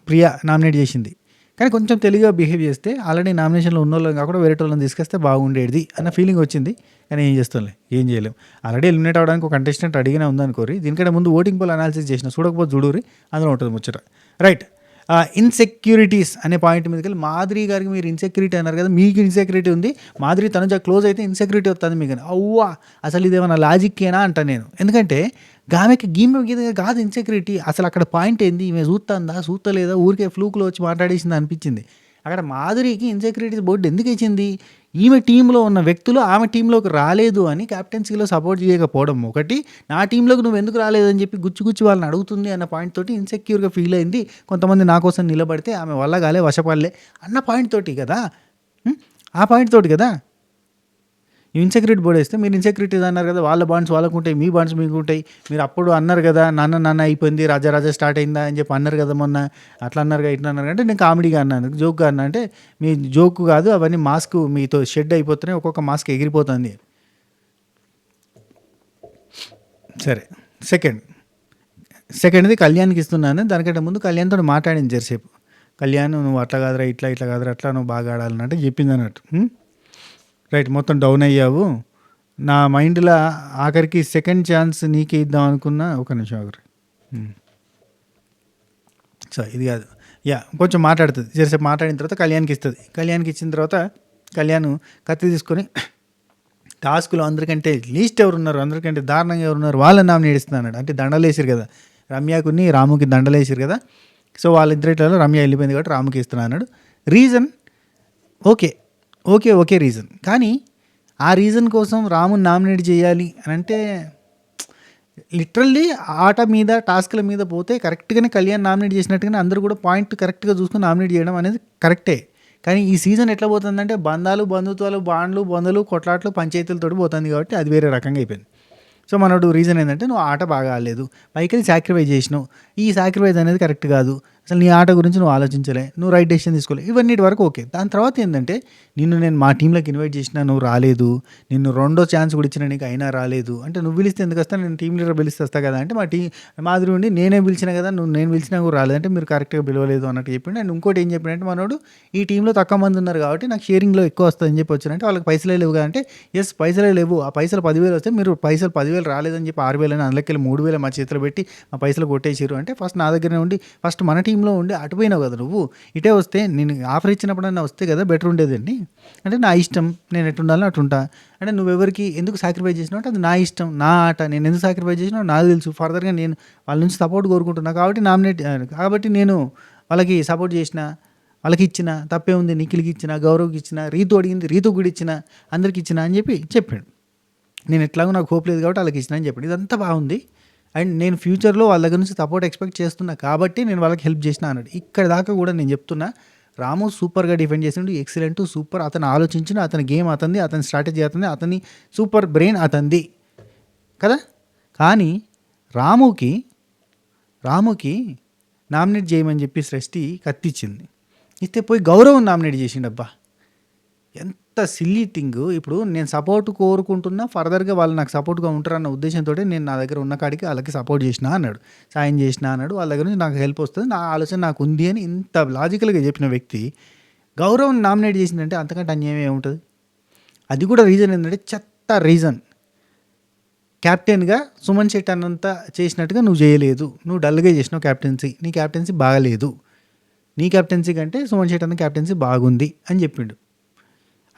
ప్రియా నామినేట్ చేసింది. కానీ కొంచెం తెలుగుగా బిహేవ్ చేస్తే ఆల్రెడీ నామినేషన్లో ఉన్న వాళ్ళని కాకుండా వేరే వాళ్ళని తీసుకొస్తే బాగుండేది అన్న ఫీలింగ్ వచ్చింది. కానీ ఏం చేస్తాంలే, ఏం చేయలేం. ఆల్రెడీ ఎలిమినేట్ అవ్వడానికి ఒక కంటెస్టెంట్ అడిగినా ఉందనుకోరి, దీనికంటే ముందు ఓటింగ్ పోల్ అనాలిసిస్ చేసిన, చూడకపోతే చూడూరి, అందులో ఉంటుంది ముచ్చట. రైట్. ఇన్సెక్యూరిటీస్ అనే పాయింట్ మీదకి వెళ్ళి, మాధురి గారికి మీరు ఇన్సెక్యూరిటీ అన్నారు కదా, మీకు ఇన్సెక్యూరిటీ ఉంది, మాధురి తనుజ క్లోజ్ అయితే ఇన్సెక్యూరిటీ వస్తుంది మీకు. అవ్వా, అసలు ఇదేమన్నా లాజిక్కేనా అంటాను నేను. ఎందుకంటే ఆమెకి గీమె గీత కాదు ఇన్సెక్యూరిటీ, అసలు అక్కడ పాయింట్ ఏంది, ఈమె చూస్తుందా చూస్తలేదా, ఊరికే ఫ్లూక్లో వచ్చి మాట్లాడేసింది అనిపించింది. అక్కడ మాధురికి ఇన్సెక్యూరిటీస్ బోర్డు ఎందుకు ఇచ్చింది, ఈమె టీంలో ఉన్న వ్యక్తులు ఆమె టీంలోకి రాలేదు అని క్యాప్టెన్సీలో సపోర్ట్ చేయకపోవడం ఒకటి, నా టీంలోకి నువ్వు ఎందుకు రాలేదని చెప్పి గుచ్చి వాళ్ళని అడుగుతుంది అన్న పాయింట్ తోటి ఇన్సెక్యూర్గా ఫీల్ అయింది. కొంతమంది నా కోసం నిలబడితే ఆమె వల్ల కాలే, వశపడలే అన్న పాయింట్ తోటి కదా, ఆ పాయింట్ తోటి కదా ఇన్సెక్యూరిటీ బోర్డు వేస్తే, మీరు ఇన్సెక్యూరిటీస్ అన్నారు కదా, వాళ్ళ బాండ్స్ వాళ్ళకు ఉంటాయి, మీ బాండ్స్ మీకు ఉంటాయి, మీరు అప్పుడు అన్నారు కదా నాన్న అయిపోయింది, రాజా స్టార్ట్ అయిందా అని చెప్పి అన్నారు కదా మొన్న, అట్లా అన్నారుగా ఇట్లా అన్నారు అంటే నేను కామెడీగా అన్నాను, జోక్గా అన్నా అంటే మీ జోక్ కాదు అవన్నీ, మాస్క్ మీతో షెడ్ అయిపోతున్నాయి, ఒక్కొక్క మాస్క్ ఎగిరిపోతుంది. సరే, సెకండ్ది కళ్యాణ్కి ఇస్తున్నాను. దానికంటే ముందు కళ్యాణ్తో మాట్లాడింది జరసేపు, కళ్యాణ్ నువ్వు అట్లా కాదురా, ఇట్లా కాదురా, అట్లా నువ్వు బాగా ఆడాలన్నట్టు చెప్పింది అన్నట్టు. రైట్, మొత్తం డౌన్ అయ్యావు, నా మైండ్లో ఆఖరికి సెకండ్ ఛాన్స్ నీకే ఇద్దాం అనుకున్నా, ఒక నిమిషం ఆఖరి. సో ఇది కాదు, కొంచెం మాట్లాడుతుంది, జరసేపు మాట్లాడిన తర్వాత కళ్యాణ్కి ఇస్తుంది. కళ్యాణ్కి ఇచ్చిన తర్వాత కళ్యాణ్ కత్తి తీసుకొని టాస్క్లో అందరికంటే లీస్ట్ ఎవరున్నారు, అందరికంటే దారుణంగా ఎవరున్నారు వాళ్ళని నామినేట్ ఇస్తున్నాడు. అంటే దండలు వేసారు కదా, రమ్యకుని రాముకి దండలేసారు కదా, సో వాళ్ళిద్దరిలో రమ్య వెళ్ళిపోయింది కాబట్టి రాముకి ఇస్తున్నా అన్నాడు. రీజన్ ఓకే రీజన్, కానీ ఆ రీజన్ కోసం రాముని నామినేట్ చేయాలి అని అంటే లిటరల్లీ ఆట మీద టాస్క్ల మీద పోతే కరెక్ట్గానే కళ్యాణ్ నామినేట్ చేసినట్టుగానే అందరూ కూడా పాయింట్ కరెక్ట్గా చూసుకుని నామినేట్ చేయడం అనేది కరెక్టే. కానీ ఈ సీజన్ ఎట్లా పోతుందంటే బంధుత్వాలు బొందలు కొట్లాట్లు పంచాయతీలతో పోతుంది కాబట్టి అది వేరే రకంగా అయిపోయింది. సో మనోడు రీజన్ ఏంటంటే నువ్వు ఆట బాగా ఆడలేదు, పైకి సాక్రిఫైస్ చేసినావు, ఈ సాక్రిఫైస్ అనేది కరెక్ట్ కాదు, అసలు నీ ఆట గురించి నువ్వు ఆలోచించలే, నువ్వు రైట్ డెసిషన్ తీసుకోలే, ఇవన్నీ వరకు ఓకే. దాని తర్వాత ఏంటంటే నేను మా టీంలోకి ఇన్వైట్ చేసినా నువ్వు రాలేదు, నిన్ను రెండో ఛాన్స్ కూడా ఇచ్చిన నీకు అయినా రాలేదు అంటే నువ్వు పిలిస్తే ఎందుకు వస్తా, నేను టీం లీడర్ పిలిస్తే వస్తా కదా అంటే మాదిరి ఉండి నేనే పిలిచినా కదా, నేను పిలిచినా కూడా రాలేదంటే మీరు కరెక్ట్గా పిలవలేదు అన్నట్టు చెప్పిండు. అండ్ ఇంకోటి ఏం చెప్పినంటే మనోడు ఈ టీంలో తక్కువ మంది ఉన్నారు కాబట్టి నాకు షేరింగ్లో ఎక్కువ వస్తుందని చెప్పి వచ్చినంటే వాళ్ళకి పైసలే లేవు కదంటే ఎస్ పైసలే లేవు, ఆ పైసలు 10,000 వస్తే మీరు పైసలు 10,000 రాలేదని చెప్పి 6,000 అని అందులోకి 3,000 మా చేతిలో పెట్టి మా పైసలు కొట్టేసారు అంటే ఫస్ట్ నా దగ్గరనే ఉండి ఫస్ట్ మన టీంలో ఉండి అటుపోయినావు కదా నువ్వు, ఇటే వస్తే నేను ఆఫర్ ఇచ్చినప్పుడన్నా వస్తే కదా బెటర్ ఉండేదండి అంటే నా ఇష్టం, నేను ఎటు ఉండాలో అటు ఉంటా అంటే నువ్వెవరికి ఎందుకు సాక్రిఫైస్ చేసినావు అంటే అది నా ఇష్టం, నా ఆట, నేను ఎందుకు సాక్రిఫైస్ చేసినా నాకు తెలుసు, ఫర్దర్గా నేను వాళ్ళ నుంచి సపోర్ట్ కోరుకుంటున్నా కాబట్టి నేను వాళ్ళకి సపోర్ట్ చేసిన, వాళ్ళకి ఇచ్చిన తప్పే ఉంది, నిఖిల్కి ఇచ్చిన, గౌరవ్కి ఇచ్చిన, రీతు అడిగింది రీతు కూడా ఇచ్చిన, అందరికి ఇచ్చిన అని చెప్పి చెప్పాడు. నేను ఎట్లాగో నాకు హోప్ లేదు కాబట్టి వాళ్ళకి ఇచ్చిన అని చెప్పాడు. ఇదంతా బాగుంది అండ్ నేను ఫ్యూచర్లో వాళ్ళ దగ్గర నుంచి సపోర్ట్ ఎక్స్పెక్ట్ చేస్తున్నా కాబట్టి నేను వాళ్ళకి హెల్ప్ చేసిన అన్నాడు. ఇక్కడ దాకా కూడా నేను చెప్తున్నా రాము సూపర్గా డిఫెండ్ చేసిండు, ఎక్సలెంట్, సూపర్, అతను ఆలోచించిన, అతని గేమ్ అతనిది, అతని స్ట్రాటజీ అతనిది, అతని సూపర్ బ్రెయిన్ అతనిది కదా. కానీ రాముకి నామినేట్ చేయమని చెప్పి సృష్టి కత్తిచ్చింది, ఇస్తే పోయి గౌరవం నామినేట్ చేసిండబ్బా, ఎంత సిల్లీ థింగ్. ఇప్పుడు నేను సపోర్ట్ కోరుకుంటున్నా, ఫర్దర్గా వాళ్ళు నాకు సపోర్ట్గా ఉంటారన్న ఉద్దేశంతో నేను నా దగ్గర ఉన్న కాడికి వాళ్ళకి సపోర్ట్ చేసిన అన్నాడు, సాయం చేసిన అన్నాడు, వాళ్ళ దగ్గర నుంచి నాకు హెల్ప్ వస్తుంది, నా ఆలోచన నాకు ఉంది అని ఇంత లాజికల్గా చెప్పిన వ్యక్తి గౌరవం నామినేట్ చేసిందంటే అంతకంటే అన్యాయం ఏముంటుంది. అది కూడా రీజన్ ఏంటంటే చెత్త రీజన్, క్యాప్టెన్గా సుమన్ శెట్టి అన్నంత చేసినట్టుగా నువ్వు చేయలేదు, నువ్వు డల్గా చేసినావు క్యాప్టెన్సీ, నీ క్యాప్టెన్సీ బాగలేదు, నీ క్యాప్టెన్సీ కంటే సుమన్ శెట్టి అన్న క్యాప్టెన్సీ బాగుంది అని చెప్పిండు.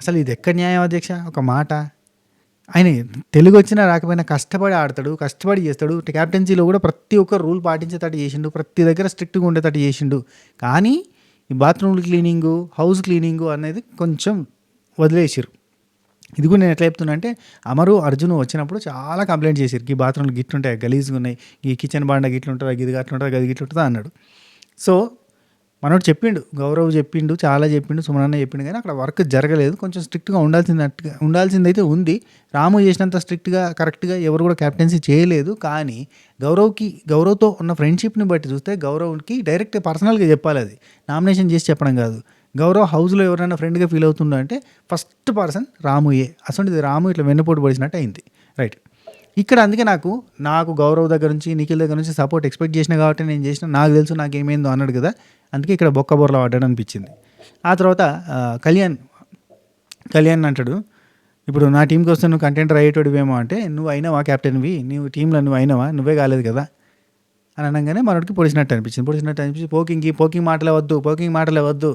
అసలు ఇది ఎక్కడ న్యాయం అధ్యక్ష? ఒక మాట, ఆయన తెలుగు వచ్చినా రాకపోయినా కష్టపడి ఆడతాడు, కష్టపడి చేస్తాడు, క్యాప్టెన్సీలో కూడా ప్రతి ఒక్క రూల్ పాటించేటట్టు చేసిండు, ప్రతి దగ్గర స్ట్రిక్ట్గా ఉండేటట్టు చేసిండు. కానీ ఈ బాత్రూమ్ క్లీనింగు, హౌస్ క్లీనింగు అనేది కొంచెం వదిలేసారు. ఇది కూడా నేను ఎట్లా చెప్తున్నా అంటే అమరు అర్జున్ వచ్చినప్పుడు చాలా కంప్లైంట్ చేశారు, ఈ బాత్రూమ్లు గిట్లుంటాయి, గలీజ్గా ఉన్నాయి, ఈ కిచెన్ బాండ గిట్లుంటుందా, గిది అట్లుంటుందా, గది గిట్లుంటుందా అన్నాడు. సో మనోడు చెప్పిండు, గౌరవ్ చెప్పిండు, చాలా చెప్పిండు, సుమనన్న చెప్పిండు, కానీ అక్కడ వర్క్ జరగలేదు. కొంచెం స్ట్రిక్ట్గా ఉండాల్సిందైతే ఉంది. రాము చేసినంత స్ట్రిక్ట్గా కరెక్ట్గా ఎవరు కూడా క్యాప్టెన్సీ చేయలేదు. కానీ గౌరవ్తో ఉన్న ఫ్రెండ్షిప్ని బట్టి చూస్తే గౌరవ్కి డైరెక్ట్ పర్సనల్గా చెప్పాలి, అది నామినేషన్ చేసి చెప్పడం కాదు. గౌరవ్ హౌస్లో ఎవరైనా ఫ్రెండ్గా ఫీల్ అవుతుండో అంటే ఫస్ట్ పర్సన్ రాముయే. అసలు రాము ఇట్లా వెన్నుపోటు పడిచినట్టు అయింది, రైట్. ఇక్కడ అందుకే నాకు గౌరవ్ దగ్గర నుంచి, నిఖిల్ దగ్గర నుంచి సపోర్ట్ ఎక్స్పెక్ట్ చేసిన కాబట్టి నేను చేసిన, నాకు తెలుసు నాకేమైందో అన్నాడు కదా, అందుకే ఇక్కడ బొక్క బొర్రలో పడ్డాడు అనిపించింది. ఆ తర్వాత కళ్యాణ్ అంటాడు, ఇప్పుడు నా టీంకి వస్తే నువ్వు కంటెంటర్ అయ్యేటోడివేమో అంటే, నువ్వు అయినావా క్యాప్టెన్వి, నువ్వు టీంలో నువ్వు అయినావా, నువ్వే కాలేదు కదా అని అనగానే మనోడికి పొడిచినట్టు అనిపించి పోకింగ్ మాటలే వద్దు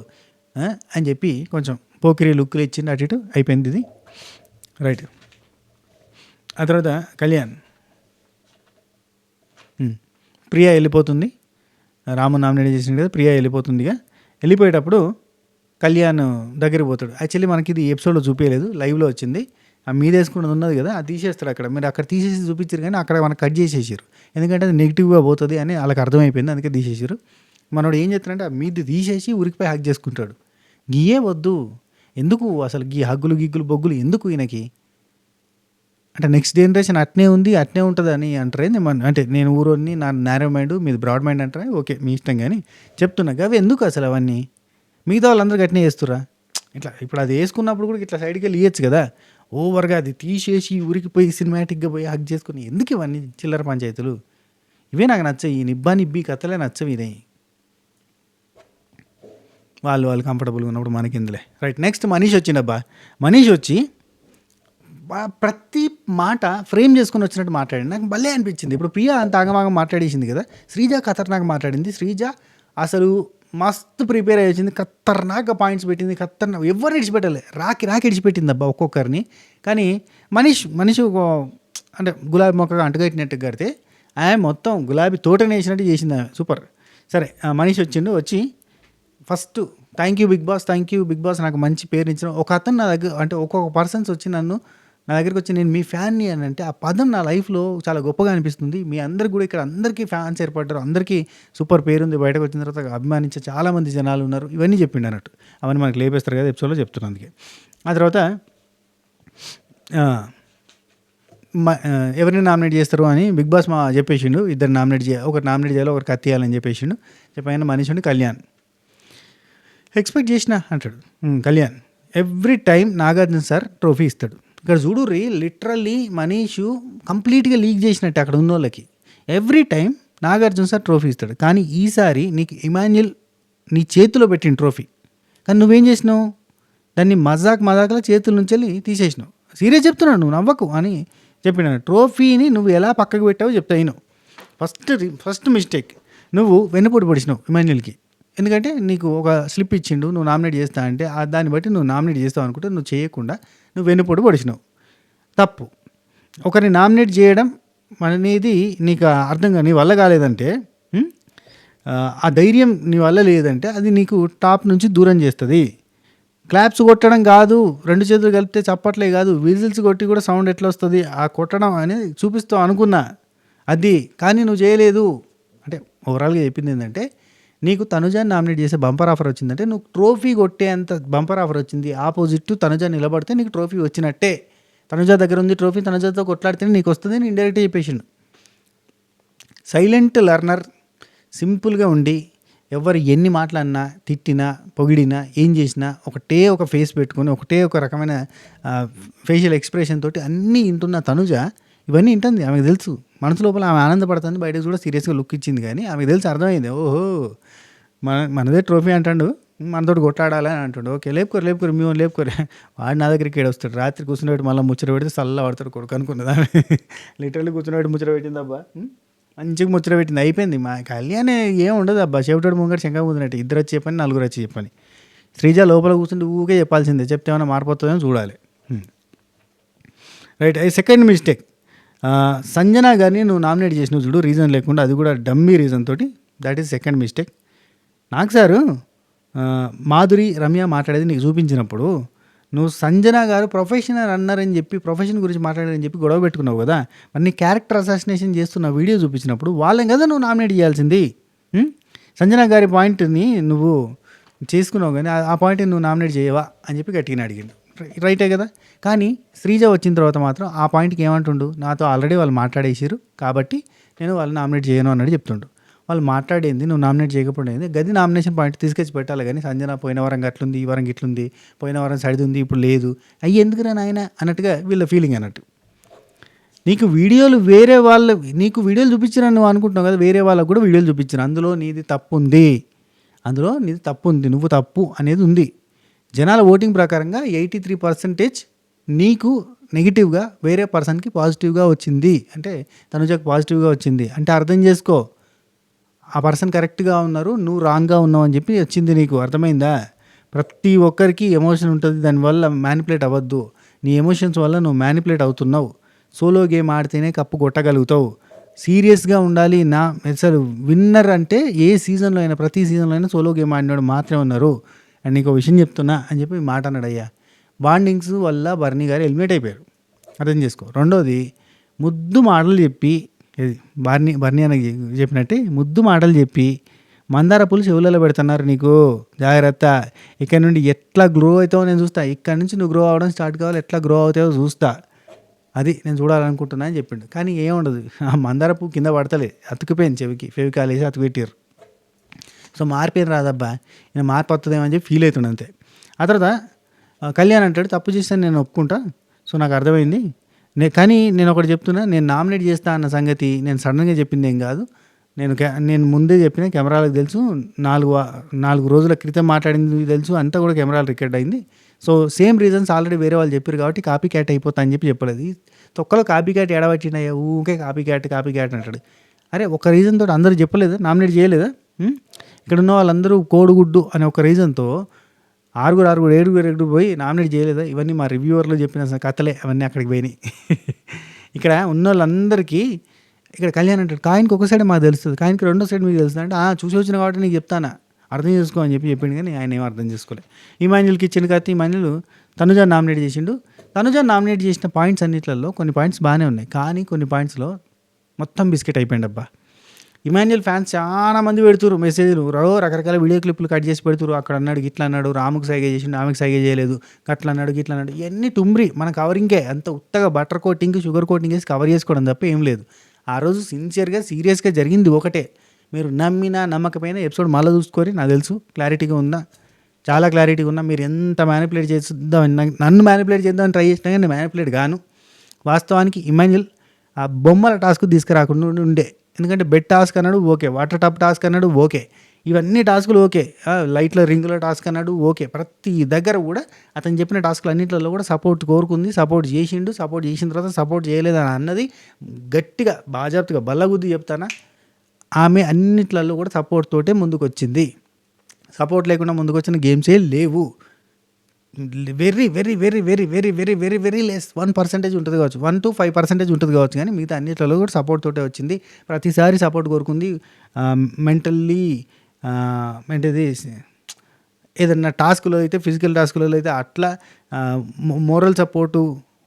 అని చెప్పి కొంచెం పోకిరి లుక్కులు ఇచ్చింది, అటు ఇటు అయిపోయింది ఇది, రైట్. ఆ తర్వాత కళ్యాణ్ ప్రియా వెళ్ళిపోతుంది, రాము నామినేట్ చేసింది కదా, ప్రియా వెళ్ళిపోతుందిగా. వెళ్ళిపోయేటప్పుడు కళ్యాణ్ దగ్గరికి పోతాడు. యాక్చువల్లీ మనకి ఇది ఎపిసోడ్లో చూపించలేదు, లైవ్లో వచ్చింది. ఆ మీద వేసుకున్నది ఉన్నది కదా, అది తీసేస్తారు అక్కడ. మీరు అక్కడ తీసేసి చూపించారు కానీ అక్కడ మనకు కట్ చేసేసారు, ఎందుకంటే అది నెగిటివ్గా పోతుంది అని వాళ్ళకి అర్థమైపోయింది, అందుకే తీసేసారు. మనోడు ఏం చేస్తాడంటే ఆ మీద తీసేసి ఉరికిపోయి హగ్ చేసుకుంటాడు. గీయే వద్దు, ఎందుకు అసలు గీ హగ్గులు గిగ్గులు బొగ్గులు ఎందుకు ఈయనకి అంటే నెక్స్ట్ జనరేషన్ అట్నే ఉంటుంది అని అంటారే. అంటే నేను ఊరోని, నా నేరో మైండ్, మీది బ్రాడ్ మైండ్ అంటారా, ఓకే మీ ఇష్టం, కానీ చెప్తున్నా అవి ఎందుకు అసలు అవన్నీ మిగతా వాళ్ళందరికీ అట్నే చేస్తురా. ఇట్లా ఇప్పుడు అది వేసుకున్నప్పుడు కూడా ఇట్లా సైడ్కి వెళ్ళి ఇవ్వచ్చు కదా, ఓవర్గా అది తీసేసి ఊరికిపోయి సినిమాటిక్గా పోయి హగ్ చేసుకుని ఎందుకు ఇవన్నీ చిల్లర పంచాయతీలు, ఇవే నాకు నచ్చవు. ఈ నిబ్బి కథలే నచ్చవు. ఇదే వాళ్ళు కంఫర్టబుల్గా ఉన్నప్పుడు మనకి ఇందులే, రైట్. నెక్స్ట్ మనీష్ వచ్చిండబ్బా. మనీష్ వచ్చి ప్రతి మాట ఫ్రేమ్ చేసుకుని వచ్చినట్టు మాట్లాడింది, నాకు భలే అనిపించింది. ఇప్పుడు ప్రియా అంత ఆగమాగం మాట్లాడేసింది కదా, శ్రీజ ఖతర్నాక్ మాట్లాడింది. శ్రీజ అసలు మస్తు ప్రిపేర్ అయ్యి వచ్చింది, ఖతర్నాక్ పాయింట్స్ పెట్టింది, ఎవరిని ఇడిచిపెట్టలే, రాకి ఇడిచిపెట్టింది అబ్బా ఒక్కొక్కరిని. కానీ మనీష్ అంటే గులాబీ మొక్కగా అంటుగట్టినట్టు కడితే ఆమె మొత్తం గులాబీ తోటని వేసినట్టు చేసింది ఆమె, సూపర్. సరే మనిషి వచ్చిండు, వచ్చి first thank you Bigg Boss నాకు మంచి పేరు ఇచ్చిన ఒక అతను నా దగ్గర, అంటే ఒక్కొక్క పర్సన్స్ వచ్చి నా దగ్గరికి వచ్చి నేను మీ ఫ్యాన్ని అని అంటే ఆ పదం నా లైఫ్లో చాలా గొప్పగా అనిపిస్తుంది. మీ అందరికి కూడా ఇక్కడ అందరికీ ఫ్యాన్స్ ఏర్పడ్డారు, అందరికీ సూపర్ పేరుంది, బయటకు వచ్చిన తర్వాత అభిమానించే చాలామంది జనాలు ఉన్నారు, ఇవన్నీ చెప్పిండు అన్నట్టు. అవన్నీ మనకు లేపేస్తారు కదా ఎపిసోడ్లో, చెప్తున్నాను అందుకే. ఆ తర్వాత ఎవరిని నామినేట్ చేస్తారు అని బిగ్ బాస్ చెప్పేసిండు, ఇద్దరు నామినేట్ చేయాలి, ఒకరు నామినేట్ చేయాలి, ఒకరు కత్తియాలని చెప్పేసిండు. చెప్పైన మనిషిని కళ్యాణ్ ఎక్స్పెక్ట్ చేసిన అంటాడు. Kalyan every time Nagarjuna sir trophy ఇస్తాడు. ఇక్కడ చూడు లిటరల్లీ మనీషు కంప్లీట్గా లీక్ చేసినట్టు అక్కడ ఉన్న వాళ్ళకి. Every time Nagarjuna sir trophy ఇస్తాడు, కానీ ఈసారి నీకు ఇమాన్యుల్ నీ చేతిలో పెట్టిన ట్రోఫీ, కానీ నువ్వేం చేసినావు, దాన్ని మజాక్లో చేతుల నుంచి వెళ్ళి తీసేసినావు. సీరియస్ చెప్తున్నాను, నువ్వు నవ్వకు అని చెప్పినాను. ట్రోఫీని నువ్వు ఎలా పక్కకు పెట్టావో చెప్తాను. ఫస్ట్ మిస్టేక్, నువ్వు వెన్నుపోటు పొడిచినావు ఇమాన్యుల్కి. ఎందుకంటే నీకు ఒక స్లిప్ ఇచ్చిండు, నువ్వు నామినేట్ చేస్తా అంటే దాన్ని బట్టి నువ్వు నామినేట్ చేస్తావు అనుకుంటే నువ్వు చేయకుండా నువ్వు వెన్నుపోటు పొడిచినావు, తప్పు. ఒకరిని నామినేట్ చేయడం అనేది నీకు అర్థంగా నీ వల్ల కాలేదంటే, ఆ ధైర్యం నీ వల్ల లేదంటే అది నీకు టాప్ నుంచి దూరం చేస్తుంది. క్లాప్స్ కొట్టడం కాదు, రెండు చేతులు కలిపితే చప్పట్లే కాదు, విజిల్స్ కొట్టి కూడా సౌండ్ ఎట్లా వస్తుంది, ఆ కొట్టడం అనేది చూపిస్తావు అనుకున్నా అది, కానీ నువ్వు చేయలేదు. అంటే ఓవరాల్గా చెప్పింది ఏంటంటే, నీకు తనుజాని నామినేట్ చేసే బంపర్ ఆఫర్ వచ్చిందంటే నువ్వు ట్రోఫీ కొట్టేంత బంపర్ ఆఫర్ వచ్చింది. ఆపోజిట్ తనుజా నిలబడితే నీకు ట్రోఫీ వచ్చినట్టే. తనుజా దగ్గర ఉంది ట్రోఫీ, తనుజాతో కొట్లాడితేనే నీకు వస్తుంది అని ఇండైరెక్ట్గా చెప్పేసిండు. సైలెంట్ లర్నర్, సింపుల్గా ఉండి ఎవరు ఎన్ని మాట్లాడినా, తిట్టినా, పొగిడినా, ఏం చేసినా ఒక ఫేస్ పెట్టుకొని ఒకటే ఒక రకమైన ఫేషియల్ ఎక్స్ప్రెషన్ తోటి అన్నీ వింటున్న తనుజ ఇవన్నీ వింటుంది. ఆమెకు తెలుసు, మనసు లోపల ఆమె ఆనందపడుతుంది, బయటకు కూడా సీరియస్గా లుక్ ఇచ్చింది, కానీ ఆమెకు తెలుసు, అర్థమైంది. ఓహో మనదే ట్రోఫీ అంటాడు, మనతోటి కొట్లాడాలని అంటాడు. ఓకే లేపుకోరు మేము లేపుకోరు. వాడు నా దగ్గరికి ఏడు వస్తాడు, రాత్రి కూర్చునేవాడు మళ్ళీ ముచ్చట పెడితే చల్ల పడతాడు కొడుకు అనుకున్నదా. లిటరల్లీ కూర్చునేవాడు ముచ్చట పెట్టింది అబ్బా, మంచిగా ముచ్చట పెట్టింది, అయిపోయింది. మా కళ్యాణ్ ఏం ఉండదు అబ్బా, చెవిటాడు ముంగట శంకా ముందునట్టు, ఇద్దరు వచ్చి చెప్పని నలుగురు వచ్చి చెప్పని. శ్రీజ లోపల కూర్చుంటే ఊకే చెప్పాల్సిందే, చెప్తే ఏమైనా మారిపోతుందేమో చూడాలి. రైట్. సెకండ్ మిస్టేక్, సంజన గారిని నువ్వు నామినేట్ చేసినావు చూడు, రీజన్ లేకుండా, అది కూడా డమ్మీ రీజన్ తోటి. That is second mistake. నాకు సారు మాధురి రమ్య మాట్లాడేది నీకు చూపించినప్పుడు నువ్వు సంజన గారు ప్రొఫెషనల్ అన్నారని చెప్పి, ప్రొఫెషన్ గురించి మాట్లాడారని చెప్పి గొడవ పెట్టుకున్నావు కదా, మరి నీ క్యారెక్టర్ అసాసినేషన్ చేస్తున్న వీడియో చూపించినప్పుడు వాళ్ళని కదా నువ్వు నామినేట్ చేయాల్సింది. సంజన గారి పాయింట్ని నువ్వు చేసుకున్నావు, కానీ ఆ పాయింట్ని నువ్వు నామినేట్ చేయవా అని చెప్పి గట్టిగా అడిగిండు. రైటే కదా. కానీ శ్రీజ వచ్చిన తర్వాత మాత్రం ఆ పాయింట్కి ఏమంటుండు, నాతో ఆల్రెడీ వాళ్ళు మాట్లాడేసారు కాబట్టి నేను వాళ్ళని నామినేట్ చేయను అన్నట్టు చెప్తుండు. వాళ్ళు మాట్లాడేది నువ్వు నామినేట్ చేయకపోయింది, గది నామినేషన్ పాయింట్ తీసుకొచ్చి పెట్టాలి. కానీ సంజన పోయిన వారం అట్లుంది, ఈ వారం ఇట్లుంది, పోయిన వారం సైడ్ ఉంది, ఇప్పుడు లేదు, అయ్యి ఎందుకురా నాయన అన్నట్టుగా వీళ్ళ ఫీలింగ్ అన్నట్టు. నీకు వీడియోలు వేరే వాళ్ళు నీకు వీడియోలు చూపించినా నువ్వు అనుకుంటున్నావు కదా, వేరే వాళ్ళకు కూడా వీడియోలు చూపించిన, అందులో నీది తప్పు ఉంది, నువ్వు తప్పు అనేది ఉంది. జనాల ఓటింగ్ ప్రకారంగా 83% నీకు నెగిటివ్గా, వేరే పర్సన్కి పాజిటివ్గా వచ్చింది. అంటే తనుజకు పాజిటివ్గా వచ్చింది అంటే అర్థం చేసుకో, ఆ పర్సన్ కరెక్ట్గా ఉన్నారు, నువ్వు రాంగ్గా ఉన్నావు అని చెప్పి వచ్చింది. నీకు అర్థమైందా? ప్రతి ఒక్కరికి ఎమోషన్ ఉంటుంది, దానివల్ల మ్యానిపులేట్ అవ్వద్దు. నీ ఎమోషన్స్ వల్ల నువ్వు మ్యానిపులేట్ అవుతున్నావు. సోలో గేమ్ ఆడితేనే కప్పు కొట్టగలుగుతావు. సీరియస్గా ఉండాలి. అసలు విన్నర్ అంటే ఏ సీజన్లో అయినా, ప్రతి సీజన్లో అయినా సోలో గేమ్ ఆడినాడు మాత్రమే ఉన్నారు. అండ్ నీకు విషయం చెప్తున్నా అని చెప్పి మాట అన్నాడు. అయ్యా బాండింగ్స్ వల్ల బర్నీ గారు ఎలిమినేట్ అయిపోయారు, అర్థం చేసుకో. రెండోది, ముద్దు మాటలు చెప్పి, బర్నీ అని చెప్పినట్టే ముద్దు మాటలు చెప్పి మందార పూలు చెవులలో పెడుతున్నారు నీకు, జాగ్రత్త. ఇక్కడ నుండి ఎట్లా గ్రో అవుతావో నేను చూస్తా, ఇక్కడ నుంచి నువ్వు గ్రో అవ్వడం స్టార్ట్ కావాలి, ఎట్లా గ్రో అవుతావో చూస్తా, అది నేను చూడాలనుకుంటున్నా అని చెప్పిండు. కానీ ఏముండదు, ఆ మందార పువ్వు కింద పడతలే, అతుకుపోయింది, చెవికి ఫెవికాల్ వేసి అతుకు పెట్టారు. సో మార్పేం రాదబ్బా, నేను మార్పు వస్తుందేమని చెప్పి ఫీల్ అవుతుండే అంతే. ఆ తర్వాత కళ్యాణ్ అంటాడు, తప్పు చేస్తాను నేను ఒప్పుకుంటా, సో నాకు అర్థమైంది, కానీ నేను ఒకటి చెప్తున్నా, నేను నామినేట్ చేస్తా అన్న సంగతి నేను సడన్గా చెప్పింది ఏం కాదు, నేను ముందే చెప్పిన, కెమెరాలకు తెలుసు, 4 రోజుల క్రితం మాట్లాడింది తెలుసు, అంతా కూడా కెమెరాలు రికార్డ్ అయింది. సో సేమ్ రీజన్స్ ఆల్రెడీ వేరే వాళ్ళు చెప్పారు కాబట్టి కాపీ క్యాట్ అయిపోతా అని చెప్పి చెప్పలేదు. తొక్కలో కాపీ క్యాట్ ఎడబట్టినాయా, ఊకే కాపీ క్యాట్ అంటాడు. అరే ఒక రీజన్ తోటి అందరూ చెప్పలేదా, నామినేట్ చేయలేదా? ఇక్కడ ఉన్న వాళ్ళందరూ కోడిగుడ్డు అనే ఒక రీజన్తో 6 పోయి నామినేట్ చేయలేదా? ఇవన్నీ మా రివ్యూవర్లో చెప్పిన కథలే, అవన్నీ అక్కడికి పోయినాయి. ఇక్కడ ఉన్న వాళ్ళందరికీ ఇక్కడ కళ్యాణ్ అంటాడు కాయిన్కి ఒక సైడ్ మాకు తెలుస్తుంది, కాయిన్కి రెండో సైడ్ మీకు తెలుస్తుంది అంటే చూసి వచ్చిన కాబట్టి నీకు చెప్తానా, అర్థం చేసుకో అని చెప్పిండు. కానీ ఆయన ఏం అర్థం చేసుకోలేదు. ఇమాన్యుల్కి ఇచ్చిండు కాబట్టి ఇమాన్యుల్ తనుజా నామినేట్ చేసిండు. తనుజా నామినేట్ చేసిన పాయింట్స్ అన్నిట్లలో కొన్ని పాయింట్స్ బాగానే ఉన్నాయి, కానీ కొన్ని పాయింట్స్లో మొత్తం బిస్కెట్ అయిపోయింది అబ్బా. ఇమాన్యుల్ ఫ్యాన్స్ చాలా మంది పెడుతురు మెసేజ్లు, రకరకాల వీడియో క్లిప్లు కట్ చేసి పెడుతురు. అక్కడ అన్నాడు గిట్లా అన్నాడు, రాముకు సైగ చేసిండు, ఆమెకు సైగ చేయలేదు, గట్లా అన్నాడు గిట్లా అన్నాడు. ఇవన్నీ టుమ్రి, మన కవరింగే అంత ఉత్తగా బటర్ కోటింగ్ షుగర్ కోటింగ్ వేసి కవర్ చేసుకోవడం తప్ప ఏం లేదు. ఆ రోజు సిన్సియర్గా సీరియస్గా జరిగింది ఒకటే. మీరు నమ్మినా నమ్మకపోయినా ఎపిసోడ్ మళ్ళీ చూసుకొని నాకు తెలుసు క్లారిటీగా ఉందా, చాలా క్లారిటీగా ఉన్నా. మీరు ఎంత మ్యానిపులేట్ చేద్దామని నన్ను మ్యానిపులేట్ చేద్దామని ట్రై చేసినా కానీ మ్యానిపులేట్ గాను. వాస్తవానికి ఇమాన్యుల్ ఆ బొమ్మల టాస్క్ తీసుకురాకుండా ఉండే, ఎందుకంటే బెడ్ టాస్క్ అన్నాడు ఓకే, వాటర్ టప్ టాస్క్ అన్నాడు ఓకే, ఇవన్నీ టాస్కులు ఓకే, లైట్ల రింగుల టాస్క్ అన్నాడు ఓకే. ప్రతి దగ్గర కూడా అతను చెప్పిన టాస్కులు అన్నింటిలో కూడా సపోర్ట్ కోరుకుంది, సపోర్ట్ చేసిండు. సపోర్ట్ చేసిన తర్వాత సపోర్ట్ చేయలేదని అన్నది గట్టిగా బాజాప్తుగా బల్లగుద్ది చెప్తానా, ఆమె అన్నిట్లలో కూడా సపోర్ట్ తోటే ముందుకు వచ్చింది. సపోర్ట్ లేకుండా ముందుకు వచ్చిన గేమ్సే లేవు. Very very very very very very very very less 1% ఉంటుంది కావచ్చు, 1 to 5% ఉంటుంది కావచ్చు, కానీ మిగతా అన్నిట్లలో కూడా సపోర్ట్ తోటే వచ్చింది. ప్రతిసారి సపోర్ట్ కోరుకుంది. మెంటల్లీ ఏంటిది ఏదన్నా టాస్క్లో అయితే, ఫిజికల్ టాస్క్లలో అయితే అట్లా మోరల్ సపోర్టు,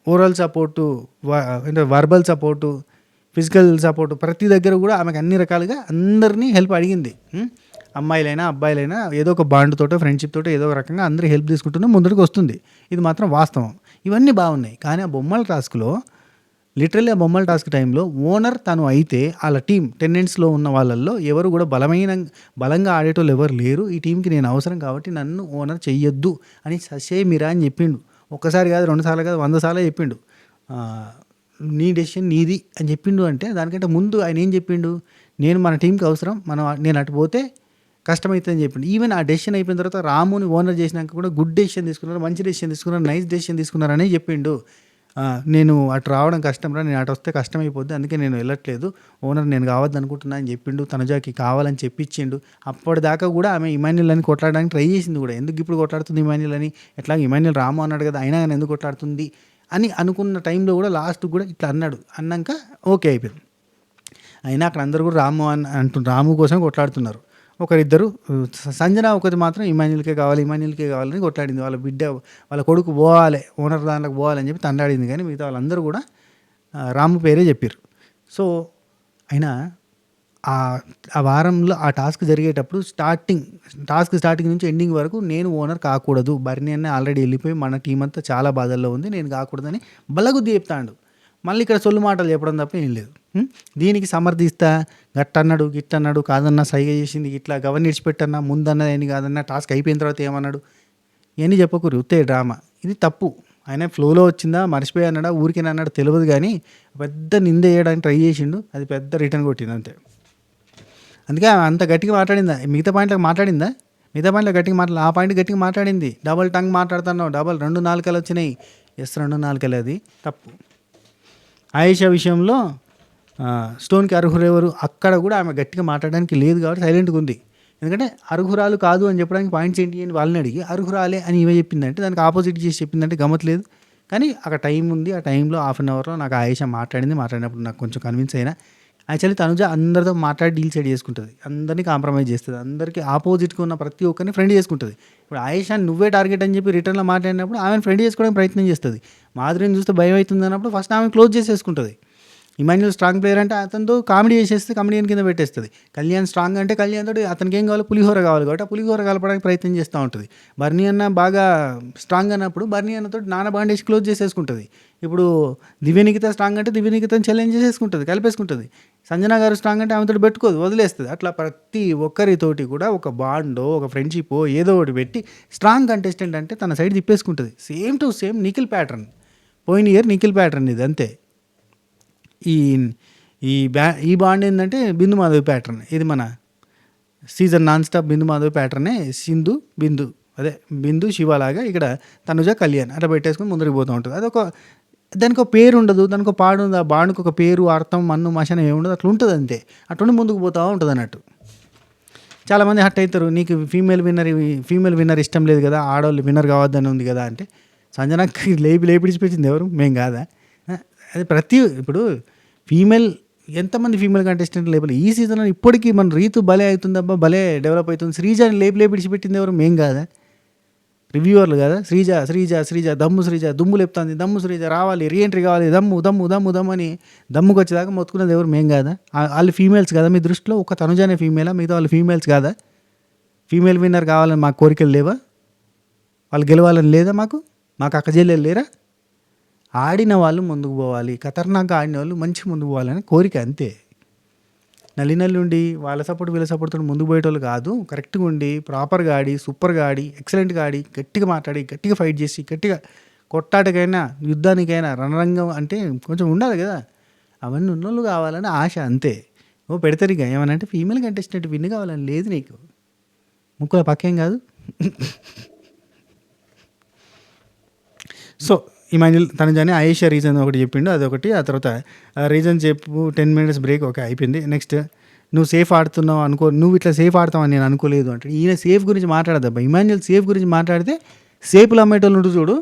ఓరల్ సపోర్టు, అంటే వర్బల్ సపోర్టు, ఫిజికల్ సపోర్టు, ప్రతి దగ్గర కూడా ఆమెకు అన్ని రకాలుగా అందరినీ హెల్ప్ అడిగింది. అమ్మాయిలైనా అబ్బాయిలైనా ఏదో ఒక బాండ్ తోటో ఫ్రెండ్షిప్ తోటో ఏదో ఒక రకంగా అందరూ హెల్ప్ తీసుకుంటూనే ముందరికి వస్తుంది. ఇది మాత్రం వాస్తవం. ఇవన్నీ బాగున్నాయి. కానీ ఆ బొమ్మల టాస్క్లో లిటరల్లీ ఆ బొమ్మల టాస్క్ టైంలో ఓనర్ తను అయితే వాళ్ళ టీం టెనెంట్స్లో ఉన్న వాళ్ళల్లో ఎవరు కూడా బలంగా ఆడేటోళ్ళు ఎవరు లేరు, ఈ టీంకి నేను అవసరం కాబట్టి నన్ను ఓనర్ చెయ్యొద్దు అని ససే మీరా అని చెప్పిండు. ఒక్కసారి కాదు, 2 సార్లు కాదు, 100 సార్లు చెప్పిండు. నీ డెసిషన్ నీది అని చెప్పిండు. అంటే దానికంటే ముందు ఆయన ఏం చెప్పిండు, నేను మన టీంకి అవసరం, నేను అటు పోతే కష్టమవుతుందని చెప్పిండు. ఈవెన్ ఆ డెసిషన్ అయిపోయిన తర్వాత రాముని ఓనర్ చేసినాక కూడా గుడ్ డెసిషన్ తీసుకున్నారు, మంచి డెసిషన్ తీసుకున్నారు, నైస్ డెసిషన్ తీసుకున్నారని చెప్పిండు. నేను అటు రావడం కష్టం రా, నేను అటు వస్తే కష్టం అయిపోద్ది, అందుకే నేను వెళ్ళట్లేదు, ఓనర్ నేను కావద్దు అనుకుంటున్నా అని చెప్పిండు. తనుజాకి కావాలని చెప్పించిండు. అప్పటిదాకా కూడా ఆమె ఇమాన్యుల్ అని కొట్లాడడానికి ట్రై చేసింది కూడా. ఎందుకు ఇప్పుడు కొట్లాడుతుంది ఇమాన్యుల్ అని, ఎట్లా ఇమాన్యుల్ రాము అన్నాడు కదా, అయినా కానీ ఎందుకు కొట్లాడుతుంది అని అనుకున్న టైంలో కూడా లాస్ట్ కూడా ఇట్లా అన్నాడు. అన్నాక ఓకే అయిపోయింది. అయినా అక్కడ అందరూ కూడా రాము అని రాము కోసం కొట్లాడుతున్నారు. ఒకరిద్దరు, సంజన ఒకటి మాత్రం ఇమాన్యుల్కే కావాలని కొట్లాడింది. వాళ్ళ బిడ్డ, వాళ్ళ కొడుకు పోవాలి, ఓనర్ దాంట్లోకి పోవాలని చెప్పి తండాడింది. కానీ మిగతా వాళ్ళందరూ కూడా రాము పేరే చెప్పారు. సో అయినా ఆ వారంలో ఆ టాస్క్ జరిగేటప్పుడు స్టార్టింగ్ నుంచి ఎండింగ్ వరకు నేను ఓనర్ కాకూడదు, బర్నీ అన్న ఆల్రెడీ వెళ్ళిపోయి మన టీం అంతా చాలా బాధల్లో ఉంది, నేను కాకూడదని బల్లగుద్ది చెప్తాడు. మళ్ళీ ఇక్కడ సొల్లు మాటలు చెప్పడం తప్ప ఏం లేదు. దీనికి సమర్థిస్తా, గట్టన్నాడు గిట్టన్నాడు, కాదన్నా సైగ చేసింది, ఇట్లా గవర్ని ఇడిచిపెట్టన్నా, ముందన్నది ఏమి కాదన్నా, టాస్క్ అయిపోయిన తర్వాత ఏమన్నాడు, ఇవన్నీ చెప్పకూరు, ఉత్తే డ్రామా. ఇది తప్పు. ఆయన ఫ్లోలో వచ్చిందా, మర్చిపోయి అన్నాడా, ఊరికే అన్నాడు తెలియదు, కానీ పెద్ద నింద వేయడానికి ట్రై చేసిండు, అది పెద్ద రిటర్న్ కొట్టింది అంతే. అందుకే అంత గట్టిగా మాట్లాడిందా, మిగతా పాయింట్లకు మాట్లాడిందా, ఆ పాయింట్ గట్టిగా మాట్లాడింది. డబల్ టంగ్ మాట్లాడుతున్నావు, 2 నాలుకలు వచ్చినాయి. 2 నాలుకలు, అది తప్పు. ఆయేషా విషయంలో స్టోన్కి అర్హులు ఎవరు, అక్కడ కూడా ఆమె గట్టిగా మాట్లాడడానికి లేదు కాబట్టి సైలెంట్గా ఉంది. ఎందుకంటే అర్హురాలు కాదు అని చెప్పడానికి పాయింట్స్ ఏంటి అని వాళ్ళని అడిగి అర్హురాలే అని ఇవే చెప్పిందంటే, దానికి ఆపోజిట్ చేసి చెప్పిందంటే గమ్మట్లేదు. కానీ అక్కడ టైం ఉంది, ఆ టైంలో 1/2 అవర్లో నాకు ఆయేషా మాట్లాడినప్పుడు నాకు కొంచెం కన్విన్స్ అయినా. యాక్చువల్లీ తనుజ అందరితో మాట్లాడి డీల్ సైడ్ చేసుకుంటుంది, అందరినీ కాంప్రమైజ్ చేస్తుంది, అందరికీ ఆపోజిట్గా ఉన్న ప్రతి ఒక్కరిని ఫ్రెండ్ చేసుకుంటుంది. ఇప్పుడు ఆయేషాని నువ్వే టార్గెట్ అని చెప్పి రిటర్న్లో మాట్లాడినప్పుడు ఆమెను ఫ్రెండ్ చేసుకోవడానికి ప్రయత్నం చేస్తుంది. మాధురిని చూస్తే భయం అవుతుంది అన్నప్పుడు ఫస్ట్ ఆమె క్లోజ్ చేసేసుకుంటుంది. ఇమాన్యుల్ స్ట్రాంగ్ ప్లేయర్ అంటే అతనితో కామెడీ చేసేస్తే కమెడియన్ కింద పెట్టేస్తుంది. కళ్యాణ్ స్ట్రాంగ్ అంటే కళ్యాణ్ తోటి అతనికి ఏం కావాలి, పులిహోర కావాలి కాబట్టి ఆ పులిహోర కలపడానికి ప్రయత్నం చేస్తూ ఉంటుంది. బర్నీ అన్న బాగా స్ట్రాంగ్ అన్నప్పుడు బర్నీ అన్నతో నాన్న బాండేజ్ క్లోజ్ చేసేసుకుంటుంది. ఇప్పుడు దివ్యనికిత స్ట్రాంగ్ అంటే దివ్యనికితను ఛాలెంజ్ చేసేసుకుంటుంది, కలిపేసుకుంటుంది. సంజన గారు స్ట్రాంగ్ అంటే ఆమెతో పెట్టుకోదు, వదిలేస్తుంది. అట్లా ప్రతి ఒక్కరితోటి కూడా ఒక బాండో, ఒక ఫ్రెండ్షిప్ ఏదో ఒకటి పెట్టి స్ట్రాంగ్ కంటెస్టెంట్ అంటే తన సైడ్ తిప్పేసుకుంటుంది. Same to same Nikhil pattern, పోయిన ఇయర్ నిఖిల్ ప్యాటర్న్ ఇది అంతే. ఈ బాండ్ ఏంటంటే బిందు మాధవి ప్యాటర్న్, ఇది మన సీజన్ నాన్ స్టాప్ బిందు మాధవి ప్యాటర్నే. బిందు శివలాగా ఇక్కడ తనుజ కళ్యాణ్ అట్లా పెట్టేసుకొని ముందరికి పోతూ ఉంటుంది. దానికి ఒక పేరు ఉండదు, దానికి ఒక పాడు ఉంది, ఆ బాండ్కి ఒక పేరు, అర్థం, మన్ను మషనం ఏముండదు, అట్లా ఉంటుంది అంతే. అట్లా ముందుకు పోతూ ఉంటుంది అన్నట్టు. చాలామంది హట్ అవుతారు, నీకు ఫీమేల్ విన్నర్ ఇష్టం లేదు కదా, ఆడవాళ్ళు విన్నర్ కావద్దని ఉంది కదా అంటే, సంజనకి లేపిడిచిపెట్టింది ఎవరు, మేం కాదా? అది ఇప్పుడు ఫీమేల్ ఎంతమంది ఫీమేల్ కంటెస్టెంట్ లేపలే ఈ సీజన్లో. ఇప్పటికీ మన రీతు భలే అవుతుందబ్బా, భలే డెవలప్ అవుతుంది. శ్రీజని లేపి విడిచిపెట్టింది ఎవరు? మేం కాదా, రివ్యూవర్లు కదా. శ్రీజ శ్రీజ శ్రీజ దమ్ము శ్రీజ దుమ్ము లేపుతుంది, దమ్ము శ్రీజ రావాలి, రీఎంట్రీ కావాలి, దమ్ము దమ్ము దమ్ము దమ్ము అని దమ్ముకు వచ్చేదాకా మొత్తుకున్నది ఎవరు? మేం కాదా. వాళ్ళు ఫీమేల్స్ కదా మీ దృష్టిలో? ఒక తనుజానే ఫీమేలా? మిగతా వాళ్ళు ఫీమేల్స్ కాదా? ఫీమేల్ విన్నర్ కావాలని మాకు కోరికలు లేవా? వాళ్ళు గెలవాలని లేదా? మాకు అక్కజెల్లెలు లేరా? ఆడిన వాళ్ళు ముందుకు పోవాలి, ఖతర్నాక్గా ఆడిన వాళ్ళు మంచి ముందుకు పోవాలని కోరిక, అంతే. నల్లి ఉండి వాళ్ళ సపోర్ట్ వీళ్ళ సపోర్ట్తో ముందుకు పోయేటోళ్ళు కాదు. కరెక్ట్గా ఉండి ప్రాపర్గా ఆడి సూపర్గా ఆడి ఎక్సలెంట్గా ఆడి గట్టిగా మాట్లాడి గట్టిగా ఫైట్ చేసి గట్టిగా కొట్టాటకైనా యుద్ధానికైనా రణరంగం అంటే కొంచెం ఉండాలి కదా. అవన్నీ ఉన్నోళ్ళు కావాలని ఆశ, అంతే. ఓ పెడతారు ఇక ఏమన్నా అంటే ఫీమేల్ కంటెస్టెంట్ విన్ కావాలని లేదు నీకు. ముక్కుల పక్కేం కాదు. సో ఇమాన్యుల్ తనుజాని ఆయేషా రీజన్ ఒకటి చెప్పిండు, అదొకటి. ఆ తర్వాత రీజన్ చెప్పు 10 minutes బ్రేక్, ఓకే అయిపోయింది. నెక్స్ట్ నువ్వు సేఫ్ ఆడుతున్నావు అనుకో, నువ్వు ఇట్లా సేఫ్ ఆడతావని నేను అనుకోలేదు అంటే ఈయన సేఫ్ గురించి మాట్లాడద్దబ్బా. ఇమాన్యుల్ సేఫ్ గురించి మాట్లాడితే సేపులు అమ్మేటోళ్ళు ఉంటుంది చూడు,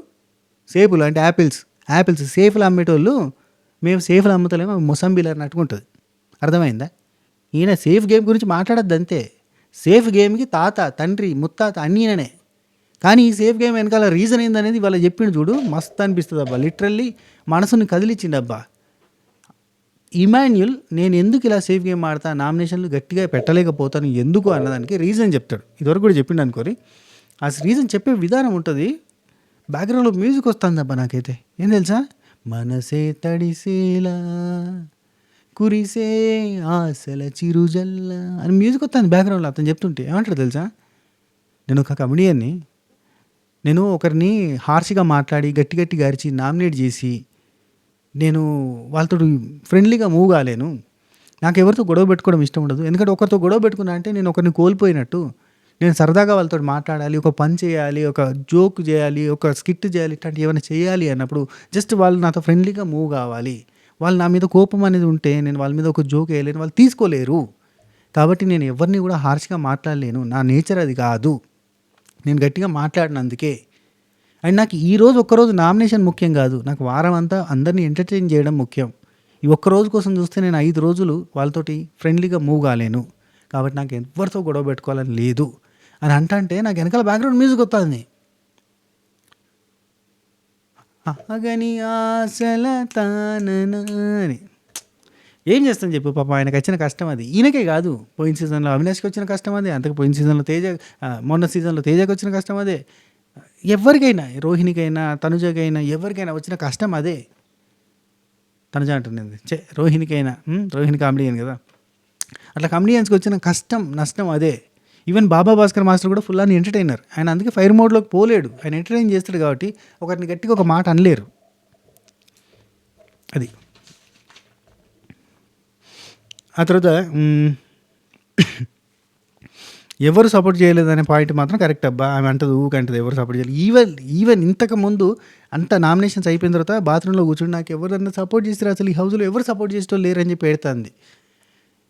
సేపులు అంటే యాపిల్స్ సేఫ్లు అమ్మేటోళ్ళు మేము సేఫ్లు అమ్ముతలేమో మొసంబీలు అన్నట్టుగా ఉంటుంది. అర్థమైందా? ఈయన సేఫ్ గేమ్ గురించి మాట్లాడద్దు, అంతే. సేఫ్ గేమ్కి తాత తండ్రి ముత్తాత అన్నీ ఈయననే. కానీ ఈ సేఫ్ గేమ్ వెనకాల రీజన్ ఏందనేది వాళ్ళు చెప్పిండు చూడు, మస్తు అనిపిస్తుంది అబ్బా. లిటరల్లీ మనసుని కదిలిచ్చిండు అబ్బా. ఇమాన్యుల్ నేను ఎందుకు ఇలా సేఫ్ గేమ్ ఆడతా, నామినేషన్లు గట్టిగా పెట్టలేకపోతాను ఎందుకు అన్నదానికి రీజన్ చెప్తాడు. ఇదివరకు కూడా చెప్పిండు అనుకోరి. ఆ రీజన్ చెప్పే విధానం ఉంటుంది. బ్యాక్గ్రౌండ్లో మ్యూజిక్ వస్తుంది అబ్బా. నాకైతే ఏం తెలుసా, మనసే తడిసేలా కురిసే ఆశల చిరుజల్ల అని మ్యూజిక్ వస్తుంది బ్యాక్గ్రౌండ్లో. అతను చెప్తుంటే ఏమంటాడు తెలుసా, నేను ఒక కమెడియన్ని, నేను ఒకరిని హార్ష్గా మాట్లాడి గట్టి గట్టిగా అరిచి నామినేట్ చేసి నేను వాళ్ళతో ఫ్రెండ్లీగా మూవ్ కాలేను. నాకు ఎవరితో గొడవ పెట్టుకోవడం ఇష్టం ఉండదు. ఎందుకంటే ఒకరితో గొడవ పెట్టుకున్నా అంటే నేను ఒకరిని కోల్పోయినట్టు. నేను సరదాగా వాళ్ళతో మాట్లాడాలి, ఒక పని చేయాలి, ఒక జోక్ చేయాలి, ఒక స్కిట్ చేయాలి, ఇట్లాంటి ఏమైనా చేయాలి అన్నప్పుడు జస్ట్ వాళ్ళు నాతో ఫ్రెండ్లీగా మూవ్ కావాలి. వాళ్ళు నా మీద కోపం అనేది ఉంటే నేను వాళ్ళ మీద ఒక జోక్ వేయలేను, వాళ్ళు తీసుకోలేరు. కాబట్టి నేను ఎవరిని కూడా హార్ష్గా మాట్లాడలేను, నా నేచర్ అది కాదు. నేను గట్టిగా మాట్లాడినందుకే. అండ్ నాకు ఈరోజు ఒక్కరోజు నామినేషన్ ముఖ్యం కాదు, నాకు వారం అంతా అందరినీ ఎంటర్టైన్ చేయడం ముఖ్యం. ఈ ఒక్కరోజు కోసం చూస్తే నేను 5 రోజులు వాళ్ళతోటి ఫ్రెండ్లీగా మూవ్ కాలేను. కాబట్టి నాకు ఎవరితో గొడవ పెట్టుకోవాలని లేదు అని అంటే నాకు వెనకాల బ్యాక్గ్రౌండ్ మ్యూజిక్ వస్తుంది. అగని ఆశల తానని ఏం చేస్తాను చెప్పు. పాప ఆయనకు వచ్చిన కష్టం అది. ఈయనకే కాదు, పోయిన సీజన్లో అవినాష్కి వచ్చిన కష్టం అదే, అంతకు పోయిన సీజన్లో మొన్న సీజన్లో తేజకి వచ్చిన కష్టం అదే. ఎవరికైనా, రోహిణికైనా తనుజకైనా ఎవరికైనా వచ్చిన కష్టం అదే. తనుజ అంటున్నది రోహిణికైనా, రోహిణి కామెడియన్ కదా, అట్లా కామెడియన్స్కి వచ్చిన కష్టం నష్టం అదే. ఈవెన్ బాబా భాస్కర్ మాస్టర్ కూడా ఫుల్ అని ఎంటర్టైనర్. ఆయన అందుకే ఫైర్ మోడ్లోకి పోలేడు. ఆయన ఎంటర్టైన్ చేస్తాడు కాబట్టి ఒకరిని గట్టిగా ఒక మాట అనలేరు. అది. ఆ తర్వాత ఎవరు సపోర్ట్ చేయలేదనే పాయింట్ మాత్రం కరెక్ట్ అబ్బా. ఆమె అంటది ఊకంటది ఎవరు సపోర్ట్ చేయలేదు. ఈవెన్ ఇంతకు ముందు అంత నామినేషన్స్ అయిపోయిన తర్వాత బాత్రూంలో కూర్చొని నాకు ఎవరన్నా సపోర్ట్ చేస్తారు, అసలు ఈ హౌస్లో ఎవరు సపోర్ట్ చేసేటోళ్ళు లేరని చెప్పి పెడుతుంది.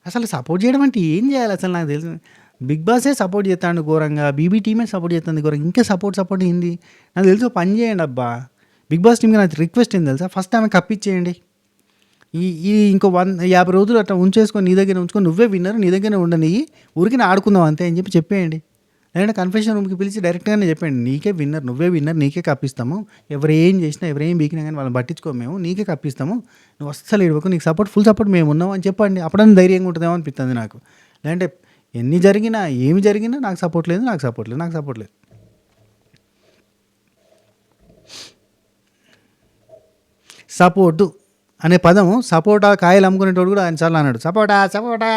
అసలు సపోర్ట్ చేయడం అంటే ఏం చేయాలి అసలు నాకు తెలుసు. బిగ్ బాసే సపోర్ట్ చేస్తాడు ఘోరంగా, బీబీ టీమే సపోర్ట్ చేస్తుంది ఘోరంగా, ఇంకా సపోర్ట్ ఏంది నాకు తెలుసు. పని చేయండి అబ్బా, బిగ్ బాస్ టీమ్కి నాకు రిక్వెస్ట్ ఏంది తెలుసా, ఫస్ట్ ఆమె కప్పించేయండి. ఈ ఇంకో 50 రోజులు అట్లా ఉంచేసుకొని నీ దగ్గర ఉంచుకొని నువ్వే విన్నర్, నీ దగ్గర ఉండని ఊరికి ఆడుకుందాం అంతే అని చెప్పేయండి. లేదంటే కన్ఫెషన్ రూమ్కి పిలిచి డైరెక్ట్గానే చెప్పండి, నీకే విన్నర్, నువ్వే విన్నర్, నీకే కప్పిస్తాము, ఎవరేం చేసినా ఎవరేం బీకినా కానీ వాళ్ళని పట్టించుకోము మేము, నీకే కప్పిస్తాము, నువ్వు అస్సలు ఏడవకు, నీకు ఫుల్ సపోర్ట్ మేము ఉన్నాం అని చెప్పండి. అప్పుడన్నా ధైర్యంగా ఉంటుందేమో అనిపిస్తుంది నాకు. లేదంటే ఎన్ని జరిగినా ఏమి జరిగినా నాకు సపోర్ట్ లేదు. సపోర్టు అనే పదము, సపోటా కాయలు అమ్ముకునేటోడు కూడా అన్నిసార్లు అన్నాడు, సపోటా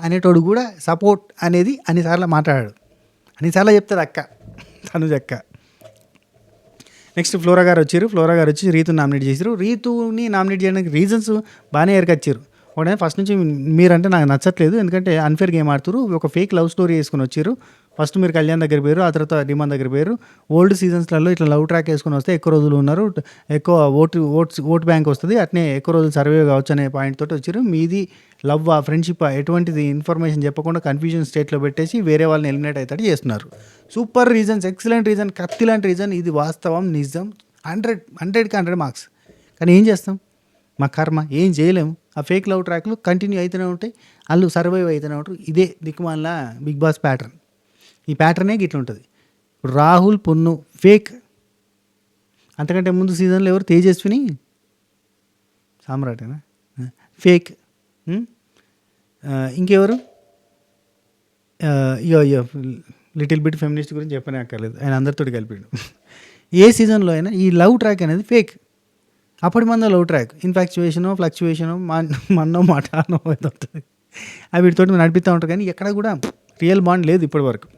అనేటోడు కూడా సపోర్ట్ అనేది అన్నిసార్లు మాట్లాడాడు, అన్నిసార్లు చెప్తుంది అక్క తనుజక్క. నెక్స్ట్ ఫ్లోరా గారు వచ్చి రీతుని నామినేట్ చేశారు. రీతుని నామినేట్ చేయడానికి రీజన్స్ బాగానే ఎరకొచ్చారు. ఒకటే ఫస్ట్ నుంచి మీరంటే నాకు నచ్చట్లేదు, ఎందుకంటే అన్ఫేర్ గేమ్ ఆడుతారు, ఒక ఫేక్ లవ్ స్టోరీ వేసుకొని వచ్చారు. ఫస్ట్ మీరు కళ్యాణ్ దగ్గర పోయారు, ఆ తర్వాత డిమాన్ దగ్గర పోయారు. ఓల్డ్ సీజన్స్లలో ఇట్లా లవ్ ట్రాక్ వేసుకొని వస్తే ఎక్కువ రోజులు ఉన్నారు, ఎక్కువ ఓట్ బ్యాంక్ వస్తుంది, అట్నే ఎక్కువ రోజులు సర్వే కావచ్చు అనే పాయింట్ తోటి వచ్చారు. మీది లవ్ ఫ్రెండ్షిప్ ఎటువంటిది ఇన్ఫర్మేషన్ చెప్పకుండా కన్ఫ్యూజన్ స్టేట్లో పెట్టేసి వేరే వాళ్ళని ఎలిమినేట్ అవుతాడు చేస్తున్నారు. సూపర్ రీజన్స్, ఎక్సలెంట్ రీజన్, కత్తి లాంటి రీజన్, ఇది వాస్తవం, నిజం, 100కి 100 మార్క్స్. కానీ ఏం చేస్తాం, మా కర్మ ఏం చేయలేము. ఆ ఫేక్ లవ్ ట్రాక్లు కంటిన్యూ అవుతూనే ఉంటాయి, వాళ్ళు సర్వైవ్ అవుతూనే ఉంటారు. ఇదే దిక్కుమాల బిగ్ బాస్ ప్యాటర్న్. ఈ ప్యాటర్నే గిట్ల ఉంటుంది. ఇప్పుడు రాహుల్ పొన్ను ఫేక్. అంతకంటే ముందు సీజన్లో ఎవరు, తేజస్విని సామ్రాటేనా, ఫేక్. ఇంకెవరు, అయ్యో లిటిల్ బిట్ ఫెమినిస్ట్ గురించి చెప్పనే అక్కర్లేదు, ఆయన అందరితో కలిపాడు. ఏ సీజన్లో అయినా ఈ లవ్ ట్రాక్ అనేది ఫేక్. అప్పటి మంది లవ్ ట్రాక్ ఇన్ఫాక్చువేషనో ఫ్లక్చువేషనో మన్నో మాటనో ఏదో ఉంటుంది, అవి వీటితోటి నడిపిస్తూ ఉంటారు. కానీ ఎక్కడ కూడా రియల్ బాండ్ లేదు ఇప్పటి వరకు.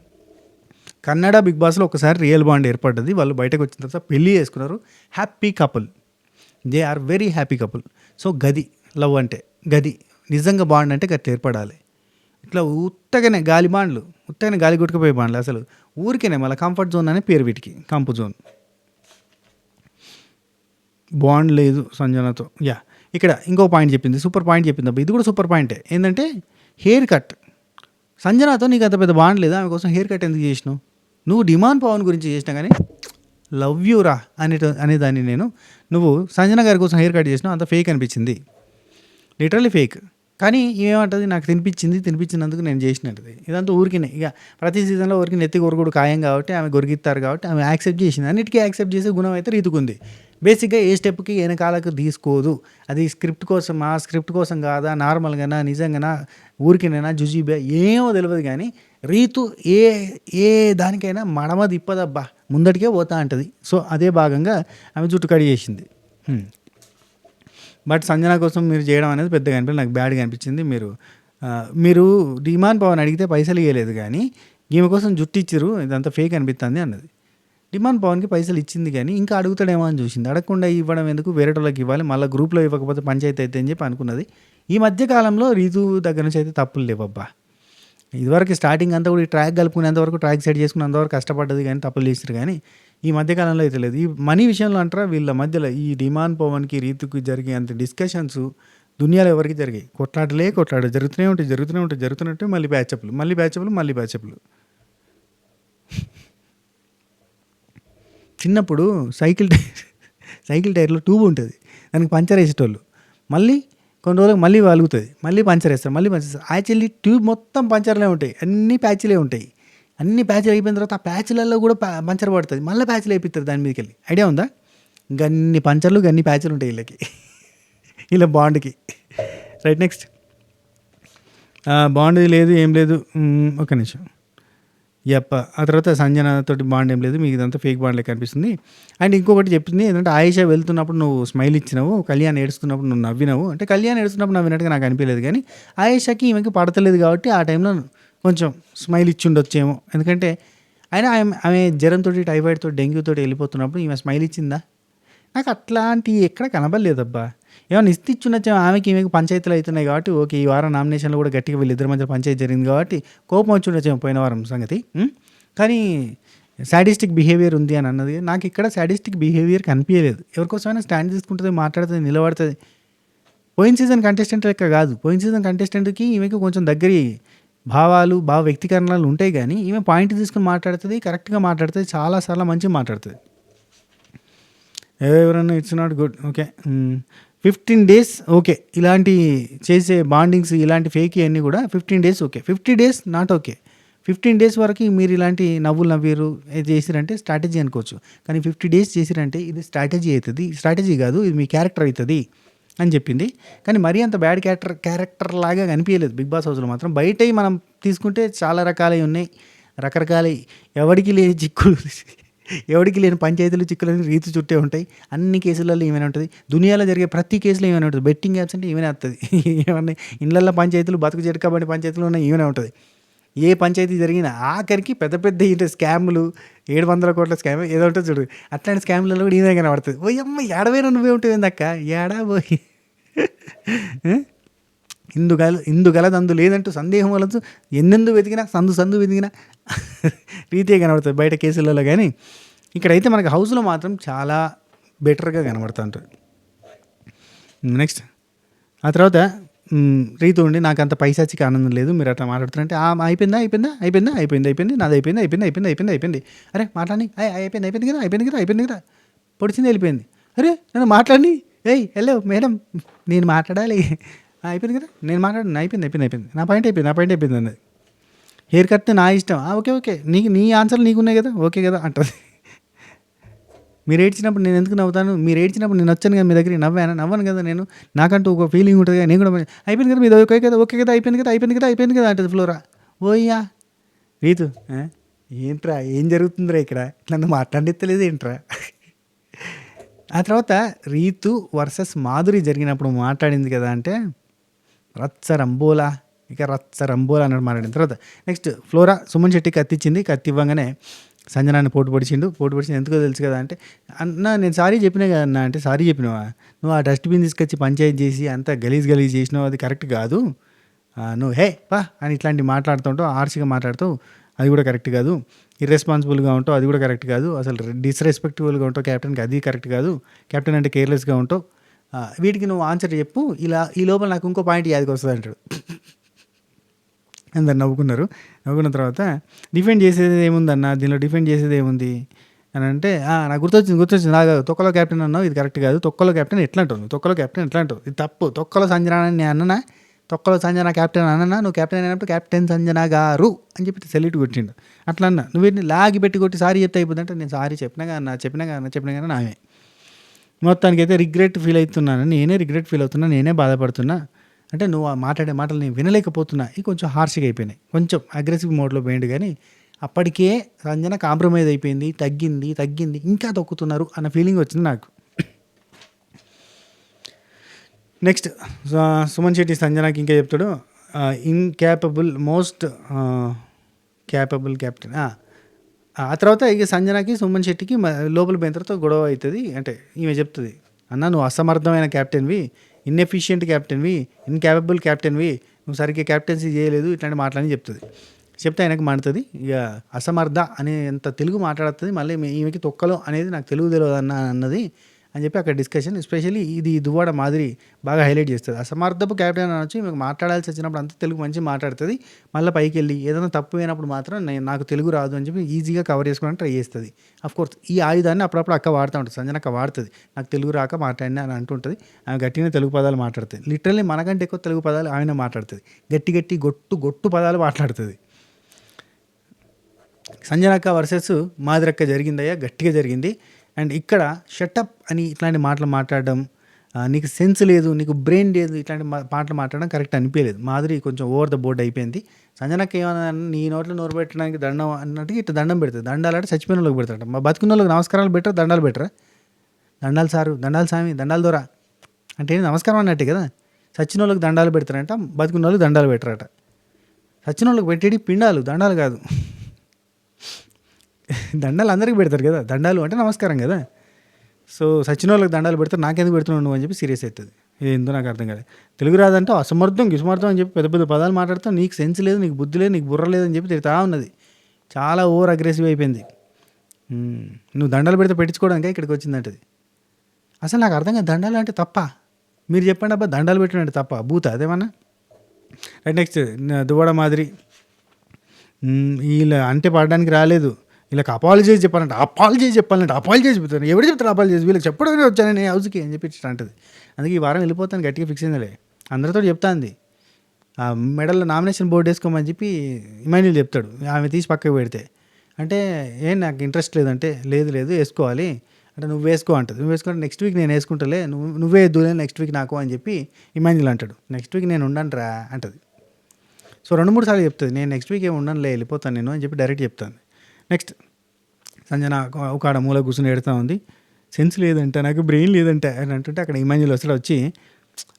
కన్నడ బిగ్ బాస్లో ఒకసారి రియల్ బాండ్ ఏర్పడ్డది. వాళ్ళు బయటకు వచ్చిన తర్వాత పెళ్ళి చేసుకున్నారు. Happy couple, they are very happy couple. So గది లవ్ అంటే, గది నిజంగా బాండ్ అంటే గట్టి ఏర్పడాలి. ఇట్లా ఉత్తగానే గాలి బాండ్లు, ఉత్తగానే గాలి కొట్టుకుపోయే బాండ్లు, అసలు ఊరికేనే మళ్ళీ కంఫర్ట్ జోన్ అనే పేరు వీటికి, కంపు జోన్. బాండ్ లేదు సంజనతో. ఇక్కడ ఇంకో పాయింట్ చెప్పింది, సూపర్ పాయింట్ చెప్పింది అబ్బా, ఇది కూడా సూపర్ పాయింటే. ఏంటంటే హెయిర్ కట్. సంజనతో నీకు అంత పెద్ద బాండ్ లేదు, ఆమె కోసం హెయిర్ కట్ ఎందుకు చేసినావు? నువ్వు డిమాండ్ పవన్ గురించి చేసినా కానీ లవ్ యూ రా అనేదాన్ని నేను, నువ్వు సంజన గారి కోసం హెయిర్ కట్ చేసినావు, అంత ఫేక్ అనిపించింది, లిటరల్లీ ఫేక్. కానీ ఏమంటుంది, నాకు తినిపించినందుకు నేను చేసినట్టుది. ఇదంతా ఊరికినే. ఇక ప్రతి సీజన్లో ఊరికి నెత్తి కొరకుడు ఖాయం కాబట్టి ఆమె గొరిగిస్తారు కాబట్టి ఆమె యాక్సెప్ట్ చేసింది. అన్నిటికీ యాక్సెప్ట్ చేసే గుణం అయితే రీతుకుంది. బేసిక్గా ఏ స్టెప్కి వెనకాలకు తీసుకోదు. అది స్క్రిప్ట్ కోసం, ఆ స్క్రిప్ట్ కోసం కాదా, నార్మల్గానా, నిజంగానా, ఊరికినైనా, జుజీబే ఏమో తెలియదు. కానీ రీతు ఏ దానికైనా మడమ తిప్పదబ్బా, ముందటికే పోతా అంటది. సో అదే భాగంగా ఆమె జుట్టు కడి చేసింది. బట్ సంజన కోసం మీరు చేయడం అనేది పెద్దగా అనిపించింది, నాకు బ్యాడ్గా అనిపించింది. మీరు డిమాండ్ పవన్ అడిగితే పైసలు ఇవ్వలేదు, కానీ ఈమె కోసం జుట్టు ఇచ్చిరు, ఇదంతా ఫేక్ అనిపిస్తుంది అన్నది. డిమాండ్ పవన్కి పైసలు ఇచ్చింది కానీ ఇంకా అడుగుతాడేమో అని చూసింది. అడగకుండా ఇవ్వడం ఎందుకు, వేరే వాళ్ళకి ఇవ్వాలి, మళ్ళీ గ్రూప్లో ఇవ్వకపోతే పంచాయతీ అయితే అని చెప్పి అనుకున్నది. ఈ మధ్యకాలంలో రీతు దగ్గర నుంచి అయితే తప్పులు లేవబ్బా. ఇదివరకు స్టార్టింగ్ అంతా కూడా ఈ ట్రాక్ కలుపుకునేంతవరకు, ట్రాక్ సెట్ చేసుకునేంతవరకు కష్టపడ్డది, కానీ తప్పులు చేసారు. కానీ ఈ మధ్యకాలంలో అయితే లేదు. ఈ మనీ విషయంలో అంటారా, వీళ్ళ మధ్యలో ఈ డిమాండ్ పవన్కి రీతుకి జరిగే అంత డిస్కషన్స్ దునియాలో ఎవరికి జరిగాయి? కొట్లాట జరుగుతూనే ఉంటాయి. మళ్ళీ బ్యాచప్లు. చిన్నప్పుడు సైకిల్ టైర్లో ట్యూబ్ ఉంటుంది, దానికి పంచర్ వేసేటోళ్ళు. మళ్ళీ కొన్ని రోజులకు మళ్ళీ వలుగుతుంది, మళ్ళీ పంచర్ వేస్తారు. యాక్చువల్లీ ట్యూబ్ మొత్తం పంచర్లే ఉంటాయి, అన్ని ప్యాచ్లే ఉంటాయి. అన్ని ప్యాచ్లు అయిపోయిన తర్వాత ఆ ప్యాచ్లలో కూడా పంచర్ పడుతుంది, మళ్ళీ ప్యాచ్లు అయిపోతారు దాని మీదకి వెళ్ళి. ఐడియా ఉందా? గన్ని పంచర్లు గన్ని ప్యాచ్లు ఉంటాయి వీళ్ళకి, ఇలా బాండ్కి. Right, next. బాండ్ లేదు, ఏం లేదు. ఒక నిమిషం. ఆ తర్వాత సంజనతోటి బాండ్ ఏం లేదు, మీకు ఇదంతా ఫేక్ బాండ్ లెక్క అనిపిస్తుంది. అండ్ ఇంకొకటి చెప్పింది ఏంటంటే, ఆయేషా వెళ్తున్నప్పుడు నువ్వు స్మైల్ ఇచ్చినావు, కళ్యాణ్ ఏడుస్తున్నప్పుడు నువ్వు నవ్వినావు. అంటే కళ్యాణ్ ఏడుస్తున్నప్పుడు నవ్వినట్టుగా నాకు అనిపించలేదు, కానీ ఆయేషాకి ఈమెకి పడతలేదు కాబట్టి ఆ టైంలో కొంచెం స్మైల్ ఇచ్చి ఉండొచ్చేమో. ఎందుకంటే ఆమె జ్వరంతో, టైఫాయిడ్తో, డెంగ్యూతో వెళ్ళిపోతున్నప్పుడు ఈమె స్మైల్ ఇచ్చిందా? నాకు అట్లాంటి ఎక్కడ కనబడలేదబ్బా. ఏమైనా ఇచ్చుండొచ్చాము, ఈమెకి పంచాయతీలు అవుతున్నాయి కాబట్టి ఓకే. ఈ వారం నామినేషన్లో కూడా గట్టిగా వీళ్ళిద్దరి మధ్య పంచాయతీ జరిగింది కాబట్టి కోపం వచ్చి ఉండొచ్చాము పోయిన వారం సంగతి. కానీ సాడిస్టిక్ బిహేవియర్ ఉంది అని అన్నది, నాకు ఇక్కడ సాడిస్టిక్ బిహేవియర్ కనిపించలేదు. ఎవరికోసమైనా స్టాండ్ తీసుకుంటుంది, మాట్లాడుతుంది, నిలబడుతుంది. పోయిన సీజన్ కంటెస్టెంట్ లెక్క కాదు. పోయిన సీజన్ కంటెస్టెంట్కి ఈమెకి కొంచెం దగ్గరి భావ వ్యక్తీకరణలు ఉంటాయి, కానీ ఈమె పాయింట్ తీసుకుని మాట్లాడుతుంది, కరెక్ట్గా మాట్లాడుతుంది, చాలాసార్లు మంచిగా మాట్లాడుతుంది. ఎవరన్నా it's not good. Okay, 15 days okay. ఇలాంటి చేసే బాండింగ్స్, ఇలాంటి ఫేక్ అన్నీ కూడా 15 days okay. 50 days not okay. 15 days వరకు మీరు ఇలాంటి నవ్వురు చేసిరంటే స్ట్రాటజీ అనుకోవచ్చు, కానీ 50 days చేసిరంటే ఇది స్ట్రాటజీ అవుతుంది. స్ట్రాటజీ కాదు, ఇది మీ క్యారెక్టర్ అవుతుంది అని చెప్పింది. కానీ మరీ అంత బ్యాడ్ క్యారెక్టర్ లాగా కనిపించలేదు బిగ్ బాస్ హౌస్లో మాత్రం. బయటవి మనం తీసుకుంటే చాలా రకాలవి ఉన్నాయి, రకరకాల ఎవడికి లేని చిక్కులు, ఎవడికి లేని పంచాయతీలు, చిక్కులని రీతి చుట్టే ఉంటాయి. అన్ని కేసులలో ఏమైనా ఉంటుంది, దునియాలో జరిగే ప్రతి కేసులో ఏమైనా ఉంటుంది. బెట్టింగ్ యాప్స్ అంటే ఏమైనా వస్తుంది, ఏమన్నా ఇళ్ళల్లో పంచాయతీలు, బతుకు జరగబడి పంచాయతీలు ఉన్నాయి, ఏమైనా ఉంటుంది. ఏ పంచాయతీ జరిగినా ఆఖరికి పెద్ద ఇంటి స్కాములు, 700 కోట్ల స్కామ్ ఏదో ఉంటుంది చూడు, అట్లాంటి స్కామ్లలో కూడా ఈమె కనబడుతుంది. ఓ అమ్మ ఏడవైనా నువ్వే ఉంటుంది ఏందక్క, ఏడా పోయి ఇందుగలదు అందు లేదంటూ సందేహం వలదు, ఎన్నెందు వెతికినా సందు వెతికినా రీతిగా కనబడుతుంది బయట కేసులలో. కానీ ఇక్కడైతే మనకి హౌస్లో మాత్రం చాలా బెటర్గా కనబడుతుంటుంది. నెక్స్ట్, ఆ తర్వాత రీతు ఉండి నాకు అంత పైశాచికి ఆనందం లేదు, మీరు అట్లా మాట్లాడుతున్నారంటే అయిపోయింది, నాది అయిపోయింది. అరే మాట్లాడి అయిపోయింది కదా పొడిచింది వెళ్ళిపోయింది. అరే నన్ను మాట్లాడి ఏయ్ హలో మేడం నేను మాట్లాడాలి. అయిపోయింది కదా, నేను మాట్లాడాను, అయిపోయింది, నా పాయింట్ అయిపోయింది అన్నది. హెయిర్ కట్ నా ఇష్టం, ఓకే నీ ఆన్సర్లు నీకున్నాయి కదా, ఓకే కదా అంటుంది. మీరు ఏడ్చినప్పుడు నేను ఎందుకు నవ్వుతాను, మీరు ఏడ్చినప్పుడు నేను వచ్చాను కదా మీ దగ్గరికి, నవ్వను కదా నేను, నాకంటూ ఒక ఫీలింగ్ ఉంటుంది కదా, నేను కూడా అయిపోయింది కదా, మీది ఓకే కదా అయిపోయింది కదా అంటుంది ఫ్లోరా. ఓయ్యా రీతు ఏంట్రా ఏం జరుగుతుందిరా ఇక్కడ, నన్ను మాట్లాడిత్తలేదు ఏంట్రా. ఆ తర్వాత రీతు వర్సెస్ మాధురి జరిగినప్పుడు మాట్లాడింది కదా అంటే రచ్చ రంబోలా అన్నట్టు మాట్లాడిన తర్వాత నెక్స్ట్ ఫ్లోరా సుమన్ శెట్టి కత్తిచ్చింది. కత్తి ఇవ్వగానే సంజనాన్ని పోటు పొడిచింది ఎందుకో తెలుసు కదా అంటే, అన్న నేను సారీ చెప్పినా కదా అన్న అంటే, సారీ చెప్పినావా, నువ్వు ఆ డస్ట్బిన్ తీసుకొచ్చి పంచాయతీ చేసి అంత గలీజ్ చేసినావు, అది కరెక్ట్ కాదు, నువ్వు హే పా అని ఇట్లాంటి మాట్లాడుతుంటావు, ఆర్సిగా మాట్లాడుతావు, అది కూడా కరెక్ట్ కాదు, ఇర్రెస్పాన్సిబుల్గా ఉంటావు, అది కూడా కరెక్ట్ కాదు, అసలు డిస్రెస్పెక్టబుల్గా ఉంటావు క్యాప్టెన్కి, అది కరెక్ట్ కాదు, క్యాప్టెన్ అంటే కేర్లెస్గా ఉంటావు, వీటికి నువ్వు ఆన్సర్ చెప్పు, ఇలా ఈ లోపల నాకు ఇంకో పాయింట్ యాదికి వస్తుంది అంటాడు. అందరు నవ్వుకున్న తర్వాత డిఫెండ్ చేసేది ఏముందన్న, దీనిలో డిఫెండ్ చేసేది ఏముంది అని అంటే, నాకు గుర్తొచ్చింది నాకు తొక్కలో క్యాప్టెన్ అన్నావు, ఇది కరెక్ట్ కాదు, తొక్కలో క్యాప్టెన్ ఎట్లా అంటావు, తొక్కలో క్యాప్టెన్ ఎట్లా అంటావు, ఇది తప్పు, తొక్కలో సంజన నేను అన్ననా, తొక్కలో సంజన క్యాప్టెన్ అన్ననా, నువ్వు క్యాప్టెన్ అయినప్పుడు క్యాప్టెన్ సంజన గారు అని చెప్పి సెల్యూట్ కొట్టిండు. అట్లా అన్న నువ్వు వీటిని లాగి పెట్టి కొట్టి సారీ చెప్తే అయిపోతుంది అంటే, నేను సారీ చెప్పినా కానీ నామే మొత్తానికి అయితే రిగ్రెట్ ఫీల్ అవుతున్నాను, నేనే బాధపడుతున్నా అంటే, నువ్వు ఆ మాట్లాడే మాటలు నేను వినలేకపోతున్నా, ఇవి కొంచెం హార్ష్గా అయిపోయినాయి, కొంచెం అగ్రెసివ్ మోడ్లో పోయిండు. కానీ అప్పటికే సంజన కాంప్రమైజ్ అయిపోయింది, తగ్గింది, ఇంకా తొక్కుతున్నారు అన్న ఫీలింగ్ వచ్చింది నాకు. నెక్స్ట్ సుమన్ శెట్టి సంజనాకి ఇంకా చెప్తాడు, మోస్ట్ క్యాపబుల్ కెప్టెన్. ఆ తర్వాత ఇక సంజనాకి సుమన్ శెట్టికి లోపల పోయిన తర్వాత గొడవ అవుతుంది. అంటే ఈమె చెప్తుంది, అన్న నువ్వు అసమర్థమైన క్యాప్టెన్వి, ఇన్ఎఫిషియెంట్ క్యాప్టెన్వి, ఇన్క్యాపబుల్ క్యాప్టెన్వి, నువ్వు సరిగ్గా క్యాప్టెన్సీ చేయలేదు ఇట్లాంటి మాటలని చెప్తే ఆయనకు మండుతుంది. ఇక అసమర్థ అనేంత తెలుగు మాట్లాడుతుంది, మళ్ళీ ఈమెకి తొక్కలో అనేది నాకు తెలుగు తెలియదు అన్నది అని చెప్పి అక్కడ డిస్కషన్. ఎస్పెషల్లీ ఇది దువ్వాడ మాదిరి బాగా హైలైట్ చేస్తుంది. అసమర్థపు క్యాప్టెన్ అనొచ్చు, మీకు మాట్లాడాల్సి వచ్చినప్పుడు అంతా తెలుగు మంచిగా మాట్లాడుతుంది, మళ్ళీ పైకి వెళ్ళి ఏదైనా తప్పు అయినప్పుడు మాత్రం నాకు తెలుగు రాదు అని చెప్పి ఈజీగా కవర్ చేసుకోవడానికి ట్రై చేస్తుంది. అఫ్కోర్స్ ఈ ఆయుధాన్ని అప్పుడప్పుడు అక్క వాడుతూ ఉంటుంది, సంజన అక్క వాడుతుంది, నాకు తెలుగు రాక మాట్లాడినా అని అంటుంటుంది. ఆమె గట్టిగా తెలుగు పదాలు మాట్లాడుతుంది, లిటరల్లీ మనకంటే ఎక్కువ తెలుగు పదాలు ఆమె మాట్లాడుతుంది, గట్టి గొట్టు పదాలు మాట్లాడుతుంది. సంజనక్క వర్సెస్ మాదిరక్క జరిగిందయ్యా, గట్టిగా జరిగింది. అండ్ ఇక్కడ షటప్ అని ఇట్లాంటి మాటలు మాట్లాడడం, నీకు సెన్స్ లేదు, నీకు బ్రెయిన్ లేదు, ఇట్లాంటి మాటలు మాట్లాడడం కరెక్ట్ అనిపించలేదు. మాదిరి కొంచెం ఓవర్ ద బోర్డ్ అయిపోయింది. సంజనక్క ఏమన్నా నీ నోట్లో నోరు పెట్టడానికి దండం అన్నట్టుగా ఇట్లా దండం పెడుతుంది. దండాలంటే చచ్చిపోయిన వాళ్ళకి పెడతాడు, మా బతుకున్న వాళ్ళకి నమస్కారాలు బెటర్, దండాలు బెటరా, దండాలు సారు, దండాలు స్వామి, దండాలు దొరా అంటే నమస్కారం అన్నట్టే కదా. చచ్చిన వాళ్ళకి దండాలు పెడతారంట, బతుకున్న వాళ్ళకి దండాలు పెట్టారట. చచ్చిన వాళ్ళకి పెట్టేది పిండాలు, దండాలు కాదు. దండాలు అందరికీ పెడతారు కదా, దండాలు అంటే నమస్కారం కదా. సో సచిన వాళ్ళకి దండాలు పెడతారు, నాకెందుకు పెడుతున్నావు నువ్వు అని చెప్పి సీరియస్ అవుతుంది. ఏందో నాకు అర్థం కాదు. తెలుగు రాదంటే అసమర్థం గిసమర్థం అని చెప్పి పెద్ద పదాలు మాట్లాడతావు, నీకు సెన్స్ లేదు, నీకు బుద్ధి లేదు, నీకు బుర్ర లేదని చెప్పి తిరుగుతా ఉన్నది. చాలా ఓవర్ అగ్రెసివ్ అయిపోయింది. నువ్వు దండాలు పెడితే పెట్టించుకోవడానికి ఇక్కడికి వచ్చిందంటది. అసలు నాకు అర్థం కాదు, దండాలు అంటే తప్ప, మీరు చెప్పండి అబ్బా, దండాలు పెట్టినంటే తప్ప, బూత అదేమన్నా. రైట్, నెక్స్ట్ దువ్వాడ మాదిరి, వీళ్ళ అంటే పడడానికి రాలేదు, వీళ్ళకి అపాలజైజ్ చెప్పాలంటే అపాలజైజ్ చెప్తాను, ఎవరు చెప్తారు అపాలజైజ్, వీళ్ళకి చెప్పడానికి వచ్చాను నేను హౌస్కి అని చెప్పి అంటది. అందుకే ఈ వారం వెళ్ళిపోతాను, గట్టిగా ఫిక్స్ అయిందిలే, అందరితో చెప్తాంది. ఆ మెడల్లో నామినేషన్ బోర్డు వేసుకోమని చెప్పి ఇమాన్యుల్ చెప్తాడు, ఆమె తీసి పక్కకు పెడితే. అంటే నాకు ఇంట్రెస్ట్ లేదంటే, లేదు వేసుకోవాలి అంటే, నువ్వు వేసుకో అంటది. నువ్వు వేసుకుంటే నెక్స్ట్ వీక్ నేను వేసుకుంటలే, నువ్వే ఎద్దులే నెక్స్ట్ వీక్ నాకు అని చెప్పి ఇమాన్యుల్ అంటాడు. నెక్స్ట్ వీక్ నేను ఉండను రా అంటది. సో 2-3 సార్లు చెప్తుంది, నేను నెక్స్ట్ వీక్ ఏమి ఉండనులే, వెళ్ళిపోతాను నేను అని చెప్పి డైరెక్ట్ చెప్తాను. నెక్స్ట్ సంజన ఒక ఆడ మూల కూర్చొని ఎడుతూ ఉంది, సెన్స్ లేదంట, నాకు బ్రెయిన్ లేదంట అని అంటుంటే అక్కడ ఇమాన్యుల్ వచ్చి,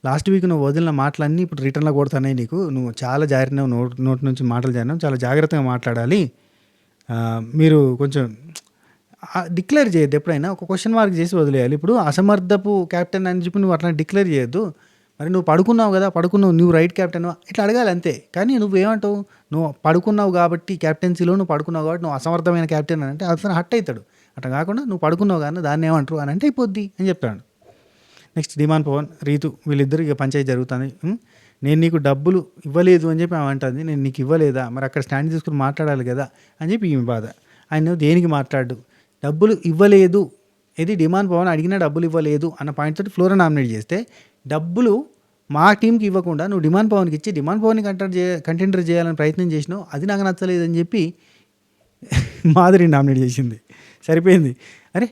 లాస్ట్ వీక్ నువ్వు వదిలిన మాటలన్నీ ఇప్పుడు రిటర్న్లో కొడుతున్నాయి నీకు, నువ్వు చాలా జారినావు, నోటి నుంచి మాటలు జారినావు, చాలా జాగ్రత్తగా మాట్లాడాలి, మీరు కొంచెం డిక్లేర్ చేయొద్దు, ఎప్పుడైనా ఒక క్వశ్చన్ మార్క్ చేసి వదిలేయాలి. ఇప్పుడు అసమర్థపు క్యాప్టెన్ అని చెప్పి నువ్వు అట్లా డిక్లేర్ చేయొద్దు. మరి నువ్వు పడుకున్నావు కదా, నువ్వు రైట్ క్యాప్టెన్ ఇట్లా అడగాలి అంతే. కానీ నువ్వేమంటావు, నువ్వు పడుకున్నావు కాబట్టి క్యాప్టెన్సీలో నువ్వు పడుకున్నావు కాబట్టి నువ్వు అసమర్థమైన క్యాప్టెన్ అని అంటే అతను హట్ అవుతాడు. అట్లా కాకుండా నువ్వు పడుకున్నావు కానీ దాన్ని ఏమంటారు అని అంటే అయిపోద్ది అని చెప్తాడు. నెక్స్ట్ డిమాండ్ పవన్, రీతు వీళ్ళిద్దరు ఇక పంచాయతీ జరుగుతుంది. నేను నీకు డబ్బులు ఇవ్వలేదు అని చెప్పి ఆమె అంటుంది, నేను నీకు ఇవ్వలేదా, మరి అక్కడ స్టాండ్ తీసుకుని మాట్లాడాలి కదా అని చెప్పి ఈమె బాధ. ఆయన దేనికి మాట్లాడు, డబ్బులు ఇవ్వలేదు ఇది డిమాండ్ పవన్ అడిగినా డబ్బులు ఇవ్వలేదు అన్న పాయింట్ తోటి ఫ్లోరా నామినేట్ చేస్తే, డబ్బులు మా టీంకి ఇవ్వకుండా నువ్వు డిమాండ్ పవన్కి ఇచ్చి డిమాండ్ పవన్ని కంటెండర్ చేయాలని ప్రయత్నం చేసినావు, అది నాకు నచ్చలేదని చెప్పి మాధురి నామినేట్ చేసింది. సరిపోయింది. అరే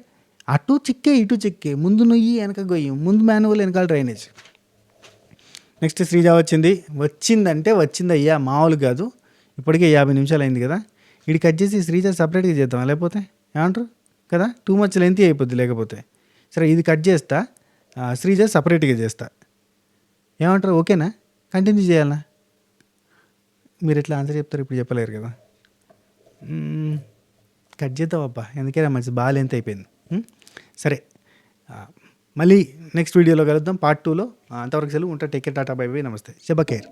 అటు చిక్కే ఇటు చిక్కే, ముందు నుయ్యి వెనక గొయ్యి, ముందు మాన్యువల్ వెనకాల డ్రైనేజ్. నెక్స్ట్ శ్రీజ వచ్చిందంటే వచ్చిందయ్యా, మామూలు కాదు. ఇప్పటికే 50 నిమిషాలు అయింది కదా, ఇది కట్ చేసి శ్రీజ సపరేట్గా చేద్దాం, లేకపోతే ఏమంటారు కదా, టూ మచ్ లెంతీ అయిపోద్ది లేకపోతే. సరే ఇది కట్ చేస్తా, శ్రీజ సపరేట్గా చేస్తా, ఏమంటారు? ఓకేనా? కంటిన్యూ చేయాలనా? మీరు ఎట్లా ఆన్సర్ చెప్తారు, ఇప్పుడు చెప్పలేరు కదా. కట్ చేద్దాం అబ్బా, ఎందుకైనా మంచి బాగా లెంత్ అయిపోయింది. సరే, మళ్ళీ నెక్స్ట్ వీడియోలో కలుద్దాం, పార్ట్ 2లో. అంతవరకు సెలవు. ఉంటా. Take care, Tata, by by, నమస్తే, శుభ ఖైర్.